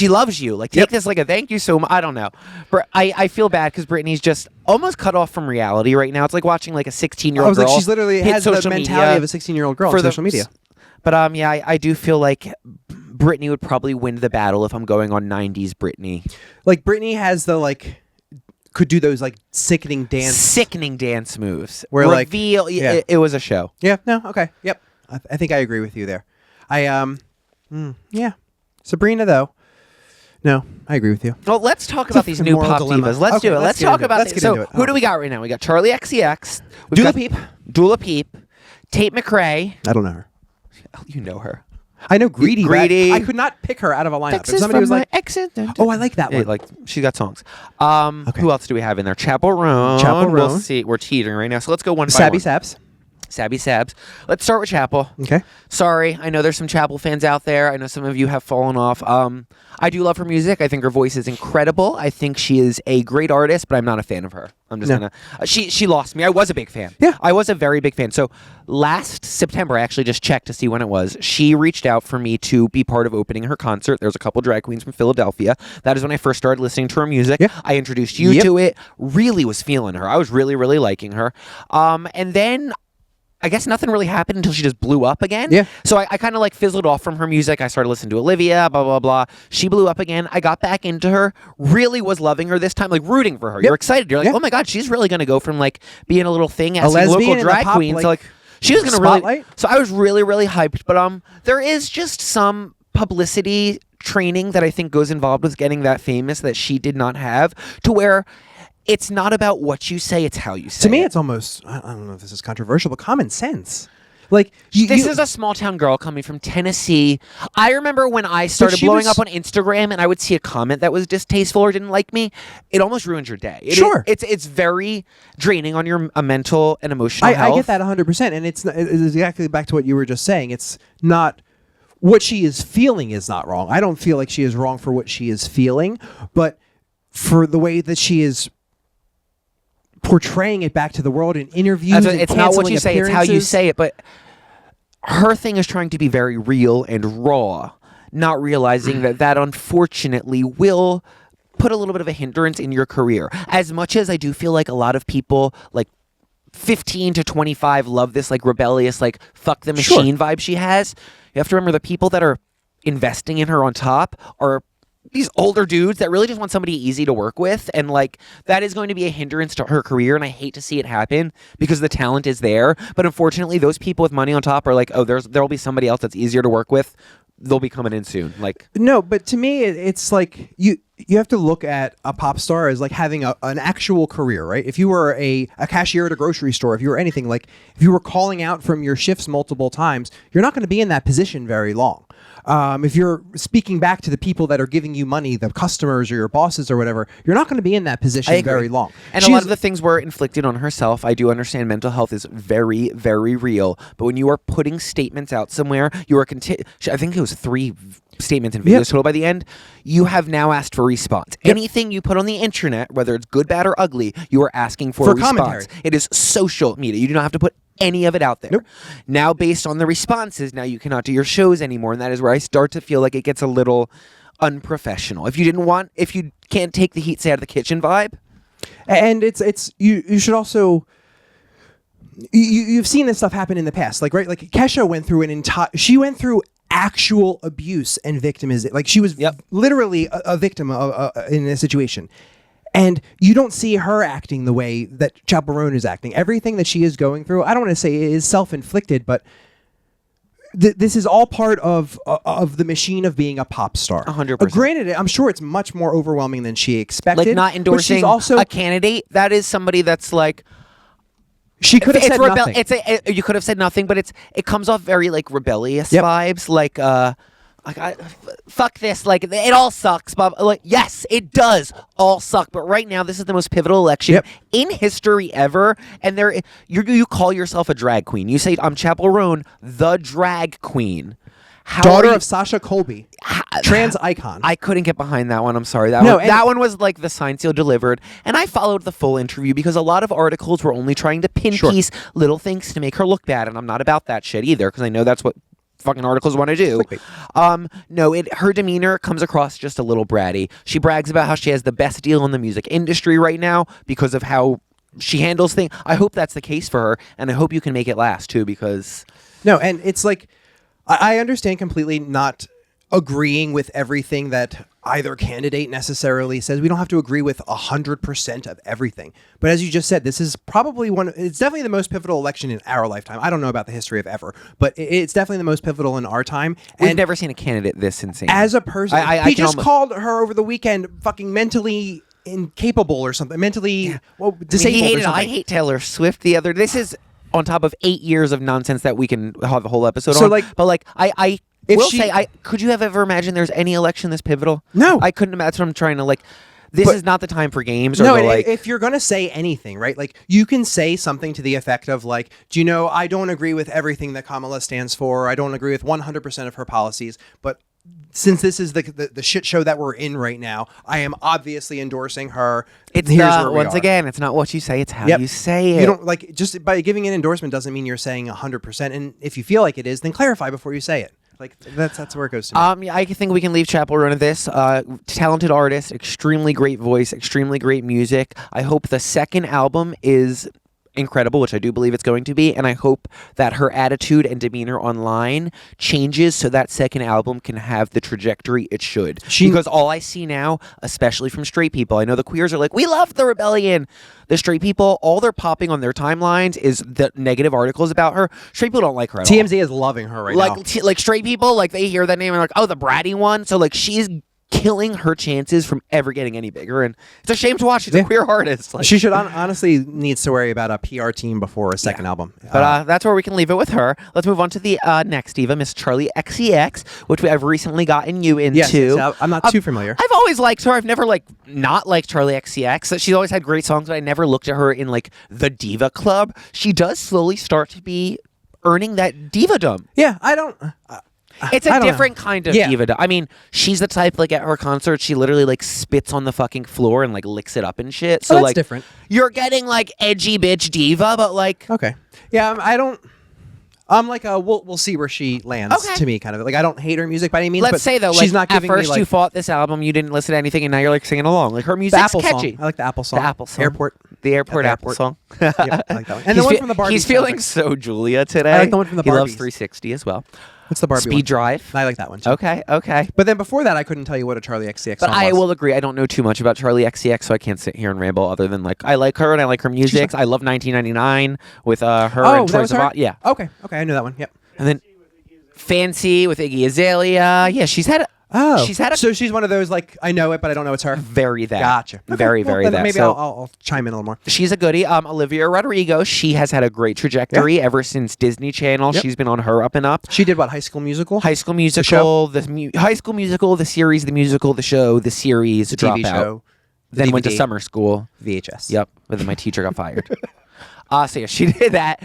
A: loves you. Like take this like a thank you so much. I don't know. But I feel bad because Britney's just almost cut off from reality right now. It's like watching like a 16-year-old
B: I was
A: girl.
B: like, she's literally
A: hit
B: has the
A: social
B: mentality
A: media
B: of a 16-year-old girl
A: for
B: on
A: the-
B: social media.
A: But yeah, I do feel like Britney would probably win the battle if I'm going on 90s Britney.
B: Like, Britney has the, like, could do those like sickening
A: dance moves.
B: Where
A: reveal. It was a show.
B: Yeah. No. Okay. Yep. I think I agree with you there. Yeah. Sabrina though. No, I agree with you.
A: Well, let's talk about these new pop divas. Let's do it. Let's talk about it. So, who do we got right now? We got Charlie XCX, Dula Peep, Tate McRae.
B: I don't know her.
A: You know her.
B: I know Greedy.
A: Greedy.
B: I could not pick her out of a lineup.
A: If somebody was like,
B: "Oh, I like that one."
A: Like she got songs. Who else do we have in there? Chapel Roan. We'll see. We're teetering right now. So let's go one by one. Sabby Sabs. Let's start with Chapel.
B: Okay.
A: Sorry, I know there's some Chapel fans out there. I know some of you have fallen off. I do love her music. I think her voice is incredible. I think she is a great artist, but I'm not a fan of her. I'm just gonna. She lost me. I was a big fan.
B: Yeah,
A: I was a very big fan. So last September, I actually just checked to see when it was. She reached out for me to be part of opening her concert. There's a couple drag queens from Philadelphia. That is when I first started listening to her music.
B: Yeah.
A: I introduced you to it. Really was feeling her. I was really, really liking her. And then I guess nothing really happened until she just blew up again.
B: Yeah.
A: So I kind of like fizzled off from her music. I started listening to Olivia, blah, blah, blah. She blew up again. I got back into her. Really was loving her this time, like rooting for her. You're excited. You're like, oh my God, she's really going to go from like being a little thing as a local drag queen. So like she was going to really. So I was really, really hyped. But there is just some publicity training that I think goes involved with getting that famous that she did not have, to where it's not about what you say, it's how you say it.
B: To me, it's almost, I don't know if this is controversial, but common sense. Like
A: this is a small town girl coming from Tennessee. I remember when I started blowing up on Instagram and I would see a comment that was distasteful or didn't like me, it almost ruins your day. It's very draining on your mental and emotional health.
B: I get that 100%. And it's exactly back to what you were just saying. It's not, what she is feeling is not wrong. I don't feel like she is wrong for what she is feeling, but for the way that she is portraying it back to the world in interviews.
A: It's not what you say, it's how you say it. But her thing is trying to be very real and raw, not realizing that unfortunately will put a little bit of a hindrance in your career. As much as I do feel like a lot of people, like 15 to 25, love this like rebellious, like fuck the machine vibe she has. You have to remember the people that are investing in her on top are these older dudes that really just want somebody easy to work with, and like that is going to be a hindrance to her career, and I hate to see it happen because the talent is there, but unfortunately those people with money on top are like, oh, there'll be somebody else that's easier to work with. They'll be coming in soon. Like,
B: no, but to me it's like you have to look at a pop star as like having an actual career, right? If you were a cashier at a grocery store, if you were anything, like if you were calling out from your shifts multiple times, you're not going to be in that position very long. If you're speaking back to the people that are giving you money, the customers or your bosses or whatever, you're not going to be in that position very long.
A: And a lot of the things were inflicted on herself. I do understand mental health is very, very real. But when you are putting statements out somewhere, you are I think it was 3 statements and videos total by the end. You have now asked for response. Anything you put on the internet, whether it's good, bad, or ugly, you are asking for a response. Commentary. It is social media. You do not have to put any of it out there. Nope. Now, based on the responses, now you cannot do your shows anymore, and that is where I start to feel like it gets a little unprofessional. If you can't take the heat, stay out of the kitchen vibe.
B: And it's you should also, you've seen this stuff happen in the past, like, right? Like Kesha went through she went through actual abuse and victimization. Like she was literally a victim in a situation. And you don't see her acting the way that Chapel Roan is acting. Everything that she is going through, I don't want to say is self-inflicted, but this is all part of the machine of being a pop star.
A: 100%.
B: Granted, I'm sure it's much more overwhelming than she expected.
A: Like not endorsing a candidate. That is somebody that's like,
B: she could have said nothing.
A: You could have said nothing, but it comes off very like rebellious vibes, like fuck this, like it all sucks, Bob. Like, yes, it does all suck, but right now this is the most pivotal election in history ever, and you call yourself a drag queen. You say, I'm Chapel Roan, the drag queen.
B: Daughter of Sasha Colby, trans icon.
A: I couldn't get behind that one. I'm sorry. That one was like the sign seal delivered. And I followed the full interview because a lot of articles were only trying to piece little things to make her look bad. And I'm not about that shit either, because I know that's what fucking articles want to do. No, her demeanor comes across just a little bratty. She brags about how she has the best deal in the music industry right now because of how she handles things. I hope that's the case for her, and I hope you can make it last too, because...
B: No, and it's like... I understand completely not agreeing with everything that either candidate necessarily says. We don't have to agree with 100% of everything. But as you just said, this is probably it's definitely the most pivotal election in our lifetime. I don't know about the history of ever, but it's definitely the most pivotal in our time.
A: We've never seen a candidate this insane.
B: As a person, he just
A: almost
B: called her over the weekend fucking mentally incapable or something, mentally disabled.
A: He
B: or something.
A: I hate Taylor Swift the other. This is on top of 8 years of nonsense that we can have a whole episode
B: So,
A: on.
B: like,
A: but like I will say, could you have ever imagined there's any election this pivotal?
B: No.
A: I couldn't imagine. That's what I'm trying to like. This is not the time for games. Or
B: No,
A: like,
B: if you're going to say anything, right, like you can say something to the effect of like, do you know, I don't agree with everything that Kamala stands for. I don't agree with 100% of her policies. But since this is the shit show that we're in right now, I am obviously endorsing her.
A: it's
B: Here's
A: not,
B: where we
A: once
B: are.
A: again, it's not what you say, it's how
B: Yep.
A: you say it.
B: You don't like just by giving an endorsement doesn't mean you're saying 100%. And if you feel like it is, then clarify before you say it. Like that's where it goes to me.
A: Yeah, I think we can leave Chapel Run of this. Talented artist, extremely great voice, extremely great music. I hope the second album is incredible, which I do believe it's going to be, and I hope that her attitude and demeanor online changes so that second album can have the trajectory it should. Because all I see now, especially from straight people, I know the queers are like, we love the rebellion. The straight people, all they're popping on their timelines is the negative articles about her. Straight people don't like her at all.
B: TMZ is loving her right now.
A: Like straight people, like they hear that name and they're like, oh, the bratty one. So like she's killing her chances from ever getting any bigger, and it's a shame to watch. She's a queer artist. Like,
B: she should honestly needs to worry about a PR team before a second album.
A: But that's where we can leave it with her. Let's move on to the next diva, Miss Charlie XCX, which I've recently gotten you into.
B: Yes, I'm not too familiar.
A: I've always liked her. I've never like not liked Charlie XCX. She's always had great songs, but I never looked at her in like the diva club. She does slowly start to be earning that diva-dom.
B: Yeah, I don't.
A: It's a different kind of diva. I mean, she's the type like at her concert, she literally like spits on the fucking floor and like licks it up and shit. So
B: that's
A: like
B: different.
A: You're getting like edgy bitch diva, but like
B: Okay. Yeah, I don't. I'm like we'll see where she lands.
A: Okay.
B: To me, kind of like I don't hate her music by any means.
A: let's
B: but
A: say though,
B: she's
A: like
B: not giving
A: at first
B: me like
A: you fought this album, you didn't listen to anything, and now you're like singing along. Like her
B: the
A: music's
B: Apple
A: catchy.
B: song. I like the Apple song.
A: The Apple song.
B: Airport.
A: The airport Apple song.
B: Yep, I like that one. And the one from the Barbie.
A: He's feeling so Julia today.
B: I like the one from the
A: He loves
B: Barbies.
A: 360 as well.
B: What's the Barbie
A: Speed
B: one?
A: Drive.
B: I like that one too.
A: Okay.
B: But then before that, I couldn't tell you what a Charlie XCX
A: But
B: song
A: I
B: was.
A: will agree. I don't know too much about Charlie XCX, so I can't sit here and ramble. Other than like, I like her and I like her music. I love 1999 with her and Troye Sivan. Yeah.
B: Okay. I knew that one. Yep.
A: And then Fancy with Iggy Azalea. Yeah, she's had. She's had a
B: So she's one of those like I know it, but I don't know it's her.
A: very that.
B: Gotcha. Okay,
A: Very,
B: well,
A: very
B: then
A: that.
B: Maybe
A: So
B: I'll chime in a little more.
A: she's a goodie. Olivia Rodrigo. She has had a great trajectory ever since Disney Channel.
B: Yep.
A: She's been on her up and up.
B: She did what? High School Musical.
A: High School Musical, High School Musical, the series, the musical, the show, the series,
B: The
A: Dropout.
B: TV show.
A: Then went to
B: DVD.
A: summer school.
B: VHS.
A: Yep. But then my teacher got fired. So yeah, she did that.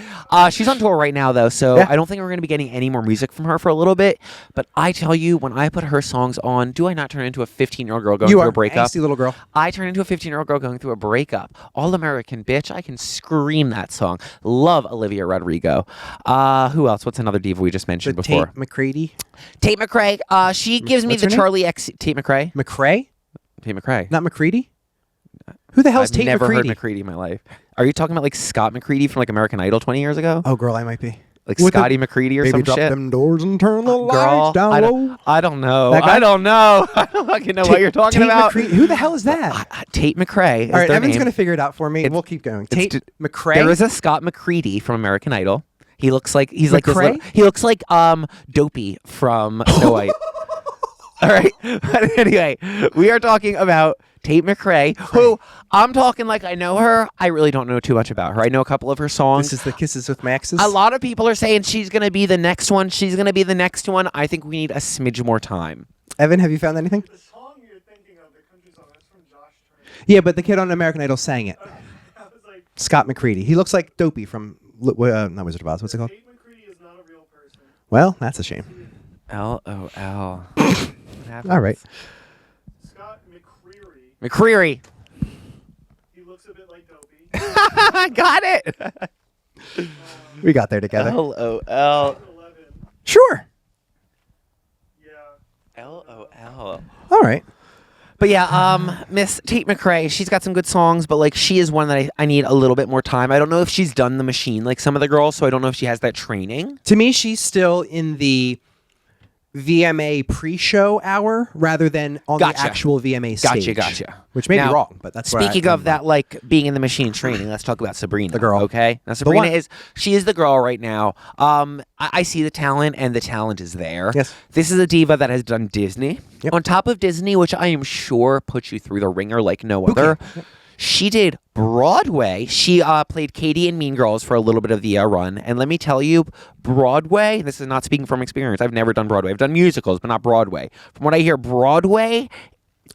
A: She's on tour right now though, so
B: Yeah.
A: I don't think we're going to be getting any more music from her for a little bit. But I tell you, when I put her songs on, do I not turn into a 15-year-old girl going
B: You
A: through
B: are
A: a breakup?
B: angsty little girl.
A: I turn into a 15-year-old girl going through a breakup. All American bitch. I can scream that song. Love Olivia Rodrigo. Who else? What's another diva we just mentioned
B: The
A: before?
B: Tate McCready.
A: Tate McRae. She gives me
B: What's
A: the
B: her name?
A: Charlie X. Tate McRae.
B: McRae?
A: Tate McRae.
B: Not McCready? Who the hell's
A: I've
B: Tate
A: never
B: McCready?
A: heard McCready in my life. Are you talking about like Scott McCready from like American Idol 20 years ago?
B: Oh, girl, I might be.
A: Like
B: With the-
A: Scotty McCready or
B: Baby,
A: some
B: drop
A: shit?
B: them doors and turn the
A: Girl,
B: lights down
A: I
B: low.
A: don't know.
B: That guy?
A: I don't know. I don't fucking know what you're talking
B: Tate
A: about.
B: McCready. Who the hell is that?
A: Tate McRae is
B: All right,
A: their
B: Evan's
A: name.
B: going to figure it out for me. We'll keep going. Tate McRae.
A: There is a Scott McCready from American Idol. He looks like he's like this
B: McRae?
A: little, he looks like Dopey from Snow White. All right. But anyway, we are talking about Tate McRae, who I'm talking like I know her. I really don't know too much about her. I know a couple of her songs.
B: This is the Kisses with Maxes.
A: A lot of people are saying she's going to be the next one. She's going to be the next one. I think we need a smidge more time.
B: Evan, have you found anything?
C: The song you're thinking of, the country song, that's from Josh Turner.
B: Yeah, but the kid on American Idol sang it.
C: I was like,
B: Scott McCready. He looks like Dopey from not Wizard of Oz. What's it called?
C: Tate McCready is not a real person.
B: Well, that's a shame.
A: LOL.
B: All right.
C: Scott McCreary,
A: McCreary.
C: he looks a bit like Dopey.
A: I got it.
B: We got there together.
A: LOL.
C: 11.
B: Sure.
C: Yeah.
A: LOL.
B: All right.
A: But yeah, Miss Tate McRae, she's got some good songs, but like she is one that I need a little bit more time. I don't know if she's done the machine like some of the girls, so I don't know if she has that training.
B: To me, she's still in the VMA pre-show hour rather than on
A: Gotcha.
B: the actual VMA stage.
A: Gotcha.
B: Which may
A: Now,
B: be wrong, but that's what
A: speaking
B: I'm
A: of that, like being in the machine training. Let's talk about Sabrina,
B: The girl.
A: Okay, now
B: one.
A: Sabrina she is the girl right now. I see the talent, and the talent is there.
B: Yes.
A: This is a diva that has done Disney.
B: Yep.
A: On top of Disney, which I am sure puts you through the ringer like no other.
B: Yep.
A: She did Broadway. She played Katie in Mean Girls for a little bit of the run. And let me tell you, Broadway, this is not speaking from experience. I've never done Broadway. I've done musicals, but not Broadway. From what I hear, Broadway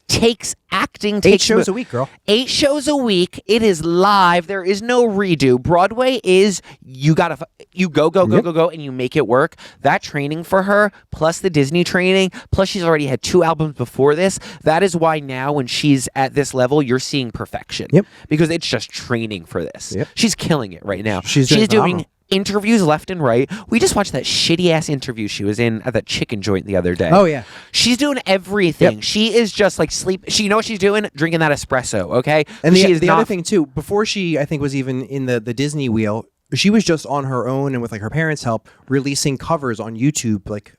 A: takes acting.
B: 8 shows a week, girl.
A: 8 shows a week. It is live. There is no redo. Broadway is you go, and you make it work. That training for her, plus the Disney training, plus she's already had 2 albums before this. That is why now when she's at this level, you're seeing perfection.
B: Yep.
A: Because it's just training for this.
B: Yep.
A: She's killing it right now.
B: She's
A: doing
B: phenomenal.
A: interviews left and right. We just watched that shitty ass interview she was in at that chicken joint the other day.
B: Oh, yeah.
A: She's doing everything.
B: Yep.
A: She is just like sleep. You know what she's doing? Drinking that espresso, okay?
B: And
A: she is
B: the
A: not
B: other thing too, before she I think was even in the Disney wheel, she was just on her own and with like her parents' help releasing covers on YouTube like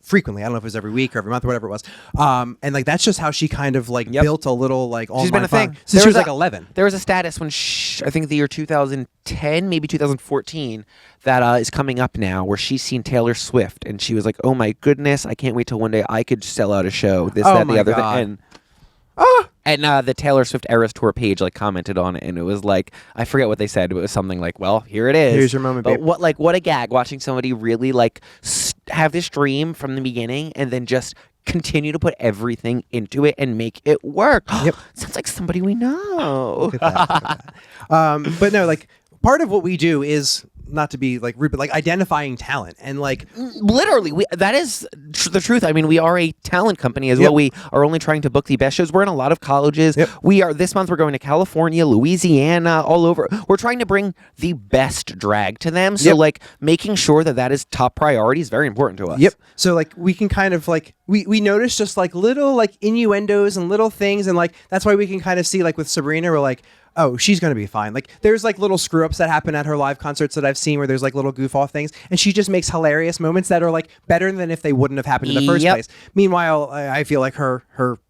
B: frequently. I don't know if it was every week or every month or whatever it was. And like that's just how she kind of like built a little like online
A: She's been a thing
B: following since she was like 11.
A: There was a status when I think the year 2010, maybe 2014, that is coming up now, where she's seen Taylor Swift, and she was like, "Oh my goodness, I can't wait till one day I could sell out a show." This, that, the other thing. And the Taylor Swift Eras Tour page like commented on it, and it was like, I forget what they said. It was something like, "Well, here it is.
B: Here's your moment,
A: But
B: babe."
A: what a gag watching somebody really like have this dream from the beginning, and then just continue to put everything into it and make it work.
B: Yep.
A: Sounds like somebody we know.
B: Look at that, look at that. But no, like part of what we do is not to be like rude, but like identifying talent and like
A: Literally, that is the truth. I mean, we are a talent company as well. We are only trying to book the best shows. We're in a lot of colleges.
B: Yep.
A: We are this month. We're going to California, Louisiana, all over. We're trying to bring the best drag to them. So like making sure that is top priority is very important to us.
B: Yep. So like we can kind of like we notice just like little like innuendos and little things, and like that's why we can kind of see like with Sabrina, we're like, oh, she's going to be fine. Like there's like little screw ups that happen at her live concerts that I've seen where there's like little goof off things, and she just makes hilarious moments that are like better than if they wouldn't have happened in the first place. Meanwhile, I feel like her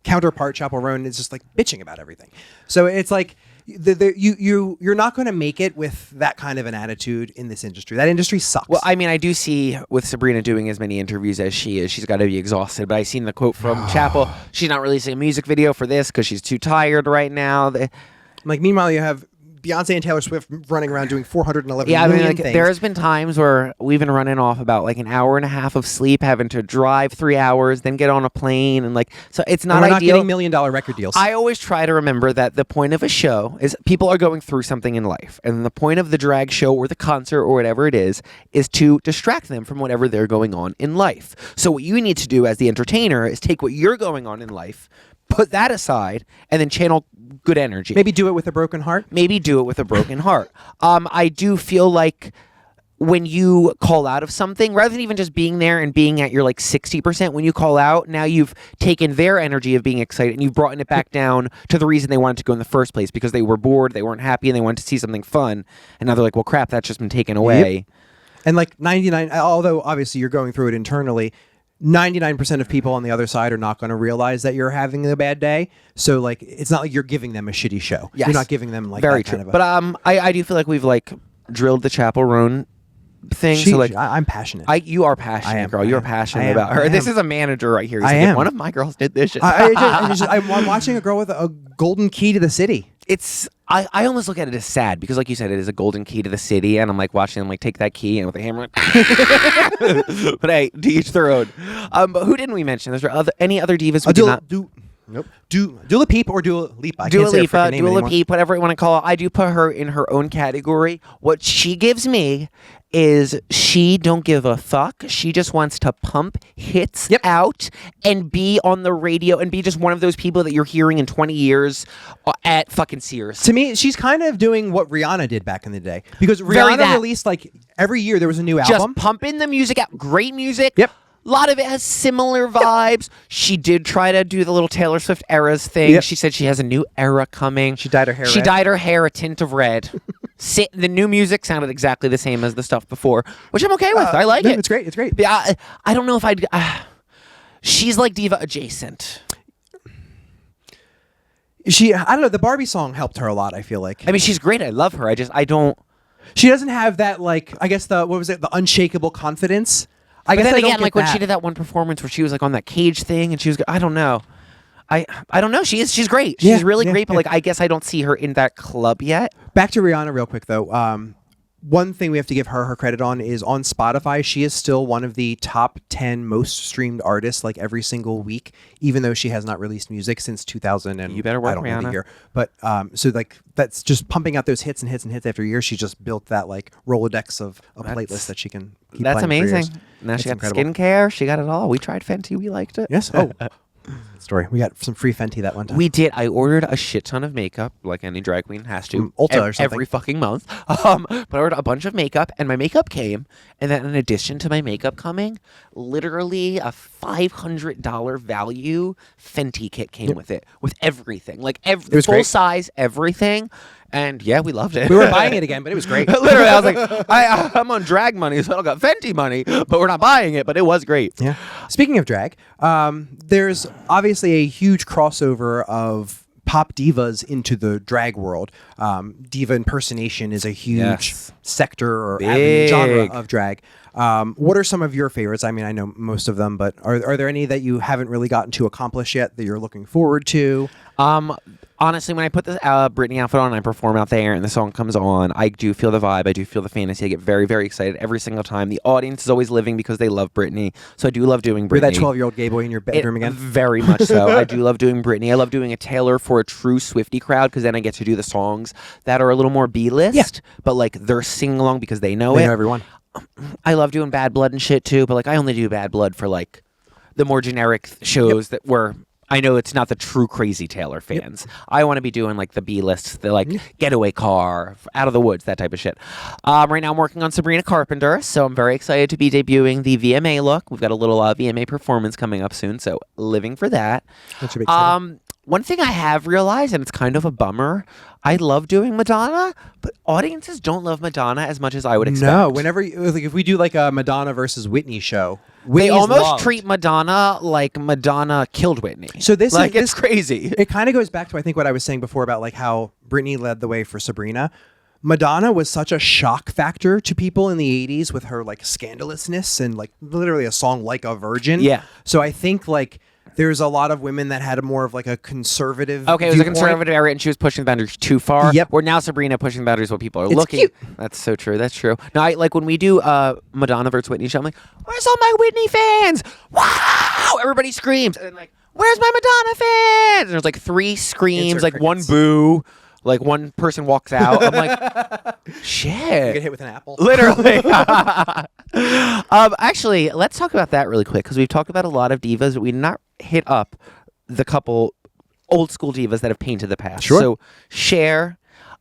B: counterpart Chapel Roan is just like bitching about everything. So it's like you're not going to make it with that kind of an attitude in this industry. That industry sucks.
A: Well, I mean, I do see with Sabrina doing as many interviews as she is, she's got to be exhausted. But I seen the quote from Chapel. She's not releasing a music video for this because she's too tired right now.
B: Like meanwhile, you have Beyonce and Taylor Swift running around doing 411
A: I
B: million
A: mean, like,
B: things.
A: there's been times where we've been running off about like an hour and a half of sleep, having to drive 3 hours, then get on a plane, and like so it's not
B: we're not
A: ideal.
B: getting $1 million record deals.
A: I always try to remember that the point of a show is people are going through something in life, and the point of the drag show or the concert or whatever it is to distract them from whatever they're going on in life. So what you need to do as the entertainer is take what you're going on in life, put that aside, and then channel good energy.
B: Maybe do it with a broken heart.
A: Maybe do it with a broken heart. I do feel like when you call out of something, rather than even just being there and being at your like 60%, when you call out, now you've taken their energy of being excited and you've brought it back down to the reason they wanted to go in the first place, because they were bored, they weren't happy, and they wanted to see something fun. And now they're like, well, crap, that's just been taken away.
B: Yep. And like 99, although obviously you're going through it internally, 99% of people on the other side are not going to realize that you're having a bad day. So like, it's not like you're giving them a shitty show.
A: Yes.
B: You're not giving them like
A: very
B: that
A: true.
B: kind of
A: But I do feel like we've like drilled the Chapel Roan thing.
B: so
A: like
B: I'm passionate.
A: you are passionate,
B: I am,
A: girl.
B: I
A: You're
B: am.
A: passionate
B: I am,
A: about her.
B: I am.
A: This is a manager right here. He's
B: I
A: like, if
B: am.
A: one of my girls did this shit.
B: I'm watching a girl with a golden key to the city.
A: I almost look at it as sad because, like you said, it is a golden key to the city, and I'm like watching them like take that key and with a hammer. But hey, to each their own. But who didn't we mention? Is there any other divas we did not?
B: Nope. Dua Peep or Dua Lipa. I
A: Dua
B: can't say her
A: Lipa,
B: freaking name
A: Dua
B: anymore.
A: Lipa, whatever you want to call it. I do put her in her own category. What she gives me is she don't give a fuck. She just wants to pump hits out and be on the radio and be just one of those people that you're hearing in 20 years at fucking Sears.
B: To me, she's kind of doing what Rihanna did back in the day, because
A: Very
B: Rihanna
A: that.
B: released like every year there was a new
A: Just
B: album.
A: pumping the music out. Great music.
B: Yep.
A: A lot of it has similar vibes. She did try to do the little Taylor Swift eras thing.
B: Yep.
A: She said she has a new era coming.
B: She dyed her hair
A: She
B: red.
A: dyed her hair a tint of red. The new music sounded exactly the same as the stuff before, which I'm okay with. I like it.
B: It's great. It's great.
A: Yeah, I don't know if I'd. She's like diva adjacent.
B: I don't know. The Barbie song helped her a lot. I feel like.
A: I mean, she's great. I love her. I don't.
B: She doesn't have that I guess what was it? The unshakable confidence. I
A: But
B: guess
A: then
B: I don't
A: again,
B: get
A: like when
B: that.
A: she did that one performance where she was like on that cage thing, and she was. I don't know. I don't know. She's great. She's really great. But like, I guess I don't see her in that club yet.
B: Back to Rihanna real quick though. One thing we have to give her credit on is on Spotify, she is still one of the top 10 most streamed artists like every single week, even though she has not released music since 2000 and
A: You better work,
B: I don't know the
A: Rihanna.
B: year. But so like that's just pumping out those hits and hits and hits after years. She just built that like Rolodex of a playlist that she can keep
A: That's
B: playing for
A: amazing.
B: years.
A: Now
B: That's
A: she got
B: incredible.
A: skincare. She got it all. We tried Fenty. We liked it.
B: Yes. Oh. Story. We got some free Fenty that one time.
A: We did. I ordered a shit ton of makeup, like any drag queen has to,
B: Ulta or something.
A: every fucking month. But I ordered a bunch of makeup, and my makeup came, and then in addition to my makeup coming, literally a $500 value Fenty kit came with it, with everything, like
B: was
A: full
B: great.
A: size, everything. And yeah, we loved it.
B: We were buying it again, but it was great.
A: Literally, I was like, I'm on drag money, so I don't got Fenty money, but we're not buying it. But it was great.
B: Yeah. Speaking of drag, there's obviously a huge crossover of pop divas into the drag world. Diva impersonation is a huge
A: Yes.
B: sector or
A: Big.
B: genre of drag. What are some of your favorites? I mean, I know most of them, but are there any that you haven't really gotten to accomplish yet that you're looking forward to?
A: Honestly, when I put the Britney outfit on and I perform out there and the song comes on, I do feel the vibe. I do feel the fantasy. I get very, very excited every single time. The audience is always living because they love Britney. So I do love doing Britney.
B: You're that 12-year-old gay boy in your bedroom again?
A: Very much so. I do love doing Britney. I love doing a Taylor for a true Swiftie crowd because then I get to do the songs that are a little more B-list, but like they're singing along because they know
B: They
A: it.
B: know everyone.
A: I love doing Bad Blood and shit too, but like I only do Bad Blood for like the more generic shows that were. I know it's not the true crazy Taylor fans. I want to be doing like the B lists, the like Getaway Car, Out of the Woods, that type of shit. Right now I'm working on Sabrina Carpenter, so I'm very excited to be debuting the VMA look. We've got a little VMA performance coming up soon, so living for that.
B: That should be exciting.
A: One thing I have realized, and it's kind of a bummer, I love doing Madonna, but audiences don't love Madonna as much as I would expect.
B: No, whenever like if we do like a Madonna versus Whitney show,
A: They
B: Whitney's
A: almost
B: loved.
A: treat Madonna like Madonna killed Whitney.
B: So this
A: like
B: is
A: it's crazy.
B: It kind of goes back to I think what I was saying before about like how Britney led the way for Sabrina. Madonna was such a shock factor to people in the 80s with her like scandalousness and like literally a song like a virgin.
A: Yeah.
B: So I think like there's a lot of women that had more of like a conservative
A: Okay, it was a
B: viewpoint.
A: conservative era, and she was pushing the boundaries too far.
B: Yep.
A: Where now Sabrina pushing the boundaries what people are
B: It's
A: looking.
B: cute.
A: That's so true. That's true. Now, I like when we do Madonna versus Whitney show. I'm like, where's all my Whitney fans? Wow! Everybody screams, and then like, where's my Madonna fans? And there's like 3 screams,
B: Insert
A: like one
B: crickets.
A: boo, like one person walks out. I'm like, shit.
B: You get hit with an apple.
A: Literally. Actually, let's talk about that really quick because we've talked about a lot of divas, but we've not hit up the couple old school divas that have painted the past.
B: Sure.
A: So Cher,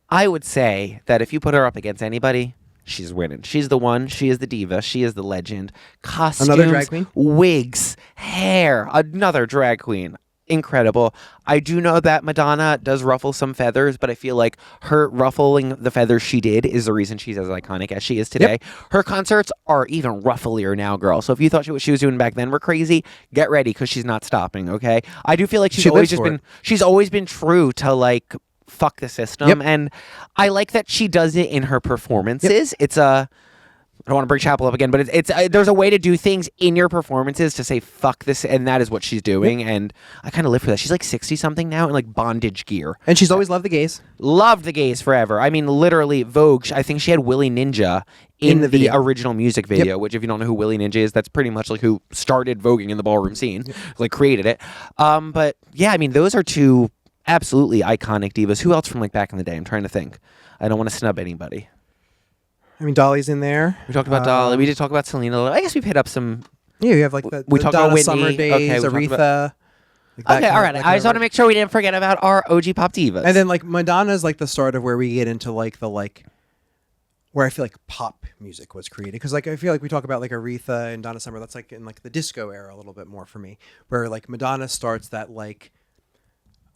A: I would say that if you put her up against anybody, she's winning. She's the one. She is the diva. She is the legend. Costumes,
B: Another drag queen?
A: wigs, hair. Another drag queen. Incredible. I do know that Madonna does ruffle some feathers, but I feel like her ruffling the feathers she did is the reason she's as iconic as she is today. Her concerts are even rufflier now, girl. So if you thought what she was doing back then were crazy, get ready because she's not stopping. Okay. I do feel like she's
B: She
A: always
B: lives for
A: been. She's always been true to like fuck the system,
B: Yep.
A: and I like that she does it in her performances. It's a. I don't want to bring Chapel up again, but it's there's a way to do things in your performances to say fuck this, and that is what she's doing. And I kind of live for that. She's like 60 something now in like bondage gear.
B: And she's always loved the gays.
A: Loved the gays forever. I mean, literally Vogue. I think she had Willie Ninja in
B: the
A: the
B: video.
A: original music video. Which, if you don't know who Willie Ninja is, that's pretty much like who started voguing in the ballroom scene, like created it. But yeah, I mean, those are 2 absolutely iconic divas. Who else from like back in the day? I'm trying to think. I don't want to snub anybody.
B: I mean, Dolly's in there.
A: We talked about Dolly. We did talk about Selena. I guess we've hit up some.
B: Yeah, you have like the,
A: We
B: the
A: talked
B: Donna
A: about Whitney.
B: Summer
A: Okay,
B: days,
A: we talked
B: Aretha.
A: about-
B: like that
A: Okay,
B: kind
A: all
B: of-
A: right.
B: that
A: I
B: kind
A: just
B: of
A: want to make sure we didn't forget about our OG pop divas.
B: And then like Madonna's like the start of where we get into like the like where I feel like pop music was created, because like I feel like we talk about like Aretha and Donna Summer, that's like in like the disco era a little bit more for me, where like Madonna starts that like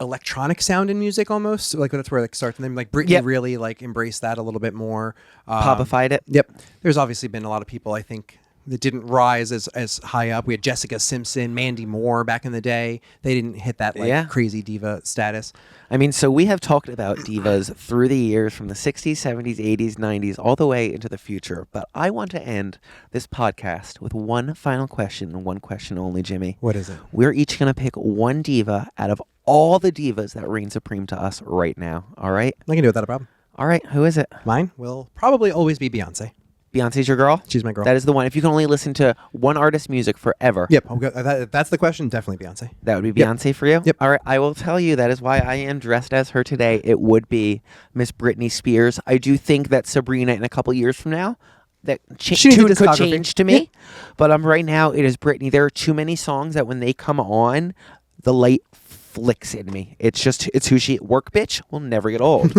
B: electronic sound in music almost, like that's where it starts, and then like Britney
A: Yep.
B: really like embraced that a little bit more.
A: popified it.
B: Yep. There's obviously been a lot of people I think that didn't rise as high up. We had Jessica Simpson, Mandy Moore back in the day. They didn't hit that crazy diva status.
A: I mean, so we have talked about divas through the years from the 60s, 70s, 80s, 90s, all the way into the future. But I want to end this podcast with one final question and one question only, Jimmy.
B: What is it?
A: We're each going to pick one diva out of all the divas that reign supreme to us right now. All right?
B: I can do it without a problem.
A: All right. Who is it?
B: Mine will probably always be Beyonce.
A: Beyonce's your girl?
B: She's my girl.
A: That is the one. If you can only listen to one artist's music forever.
B: Yep. If that's the question, definitely Beyonce.
A: That would be Beyonce for you?
B: Yep.
A: All right. I will tell you that is why I am dressed as her today. It would be Miss Britney Spears. I do think that Sabrina in a couple years from now, that tune could change to me.
B: Yep.
A: But right now, it is Britney. There are too many songs that when they come on, the light flicks in me. It's who she work bitch will never get old.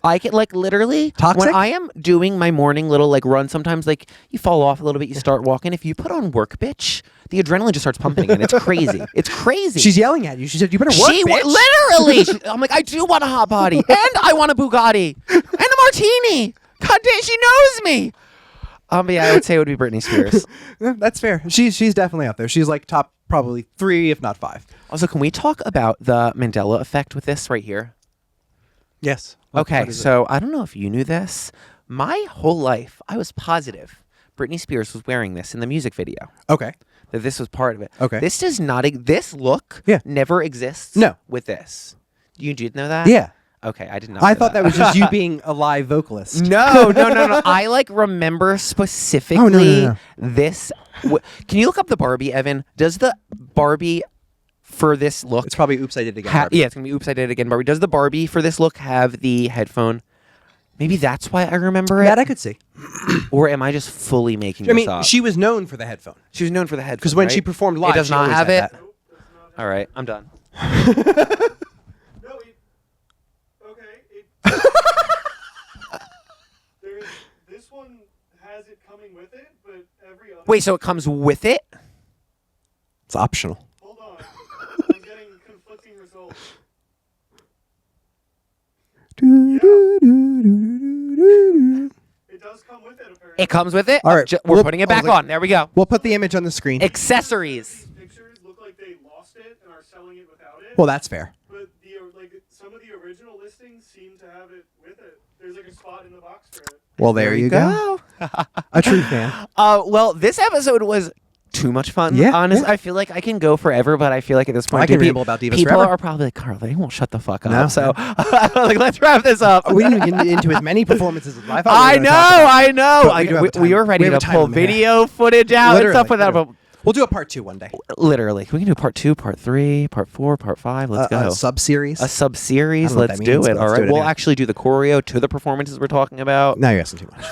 A: I can literally
B: Toxic?
A: when I am doing my morning little run, sometimes you fall off a little bit, you start walking. If you put on work bitch, the adrenaline just starts pumping again. It's crazy. It's crazy.
B: She's yelling at you. She said, "You better work, bitch."
A: Literally. I'm like, I do want a hot body, and I want a Bugatti and a martini. God damn, she knows me. Yeah, I would say it would be Britney Spears.
B: Yeah, that's fair. She's definitely up there. She's top probably 3, if not 5.
A: Also, can we talk about the Mandela effect with this right here?
B: Yes.
A: Okay, so I don't know if you knew this. My whole life, I was positive Britney Spears was wearing this in the music video.
B: Okay.
A: That this was part of it.
B: Okay.
A: This does not. This look never exists.
B: No.
A: With this, you did know that?
B: Yeah.
A: Okay, I did not.
B: I thought that was just you being a live vocalist.
A: No. I remember specifically this. Can you look up the Barbie, Evan? Does the Barbie for this look?
B: It's probably Oops, I Did It Again. Barbie.
A: Yeah, it's gonna be Oops, I Did It Again, Barbie. Does the Barbie for this look have the headphone? Maybe that's why I remember it.
B: That I could see.
A: Or am I just fully making this up?
B: She was known for the headphone.
A: She was known for the headphone.
B: Because when she performed live,
A: it does
B: she
A: not
B: always
A: have
B: had
A: it.
B: that.
C: Nope, does not have
A: All right, I'm done.
C: No, this one has it coming with it, but every other.
A: Wait, so it comes with it?
B: It's optional.
C: Hold on, I'm getting conflicting results. It does come with it, apparently.
A: It comes with it?
B: All right,
A: We're putting it back on. There we go.
B: We'll put the image on the screen.
A: Accessories.
C: These pictures look like they lost it and are selling it without it.
B: Well, that's fair.
C: But some of the original listings seem to have it with it. There's a spot in the box for it.
B: Well, there you go. A true fan.
A: Well, this episode was too much fun.
B: Yeah,
A: honestly,
B: yeah.
A: I feel like I can go forever, but I feel like at this point,
B: I can ramble about divas
A: people
B: forever.
A: are probably like, Carl, they won't shut the fuck up.
B: No.
A: So, let's wrap this up.
B: We didn't even get into as many performances as I thought.
A: I know.
B: But we do have a time-
A: We were ready
B: we have
A: to
B: a time
A: pull
B: limit.
A: video footage out and
B: Literally,
A: stuff with that. But
B: We'll do a part 2 one day.
A: literally, we can do part 2, part 3, part 4, part 5. Let's go.
B: A sub-series.
A: A sub-series.
B: I don't know what
A: Let's
B: that
A: do
B: means,
A: it.
B: but
A: All
B: let's do
A: right.
B: it
A: We'll
B: anyway.
A: actually do the choreo to the performances we're talking about.
B: Now you're asking too much.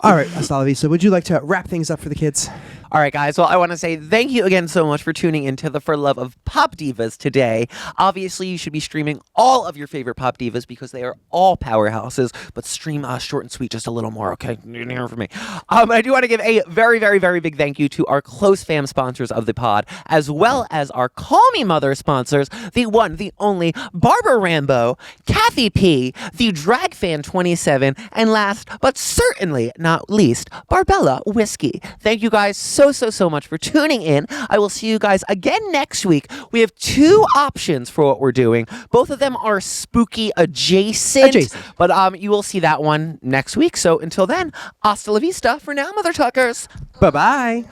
B: All right, Astala Vista, would you like to wrap things up for the kids?
A: All right, guys. Well, I want to say thank you again so much for tuning into the For Love of Pop Divas today. Obviously, you should be streaming all of your favorite pop divas because they are all powerhouses, but stream short and sweet just a little more, okay? You didn't hear from me. I do want to give a very, very, very big thank you to our close fam sponsors of the pod, as well as our Call Me Mother sponsors, the one, the only, Barbara Rambo, Kathy P., the Drag Fan 27, and last but certainly not least, Barbella Whiskey. Thank you guys so much for tuning in. I will see you guys again next week. We have 2 options for what we're doing. Both of them are spooky adjacent. But you will see that one next week. So until then, hasta la vista for now, Mother Tuckers.
B: Bye-bye.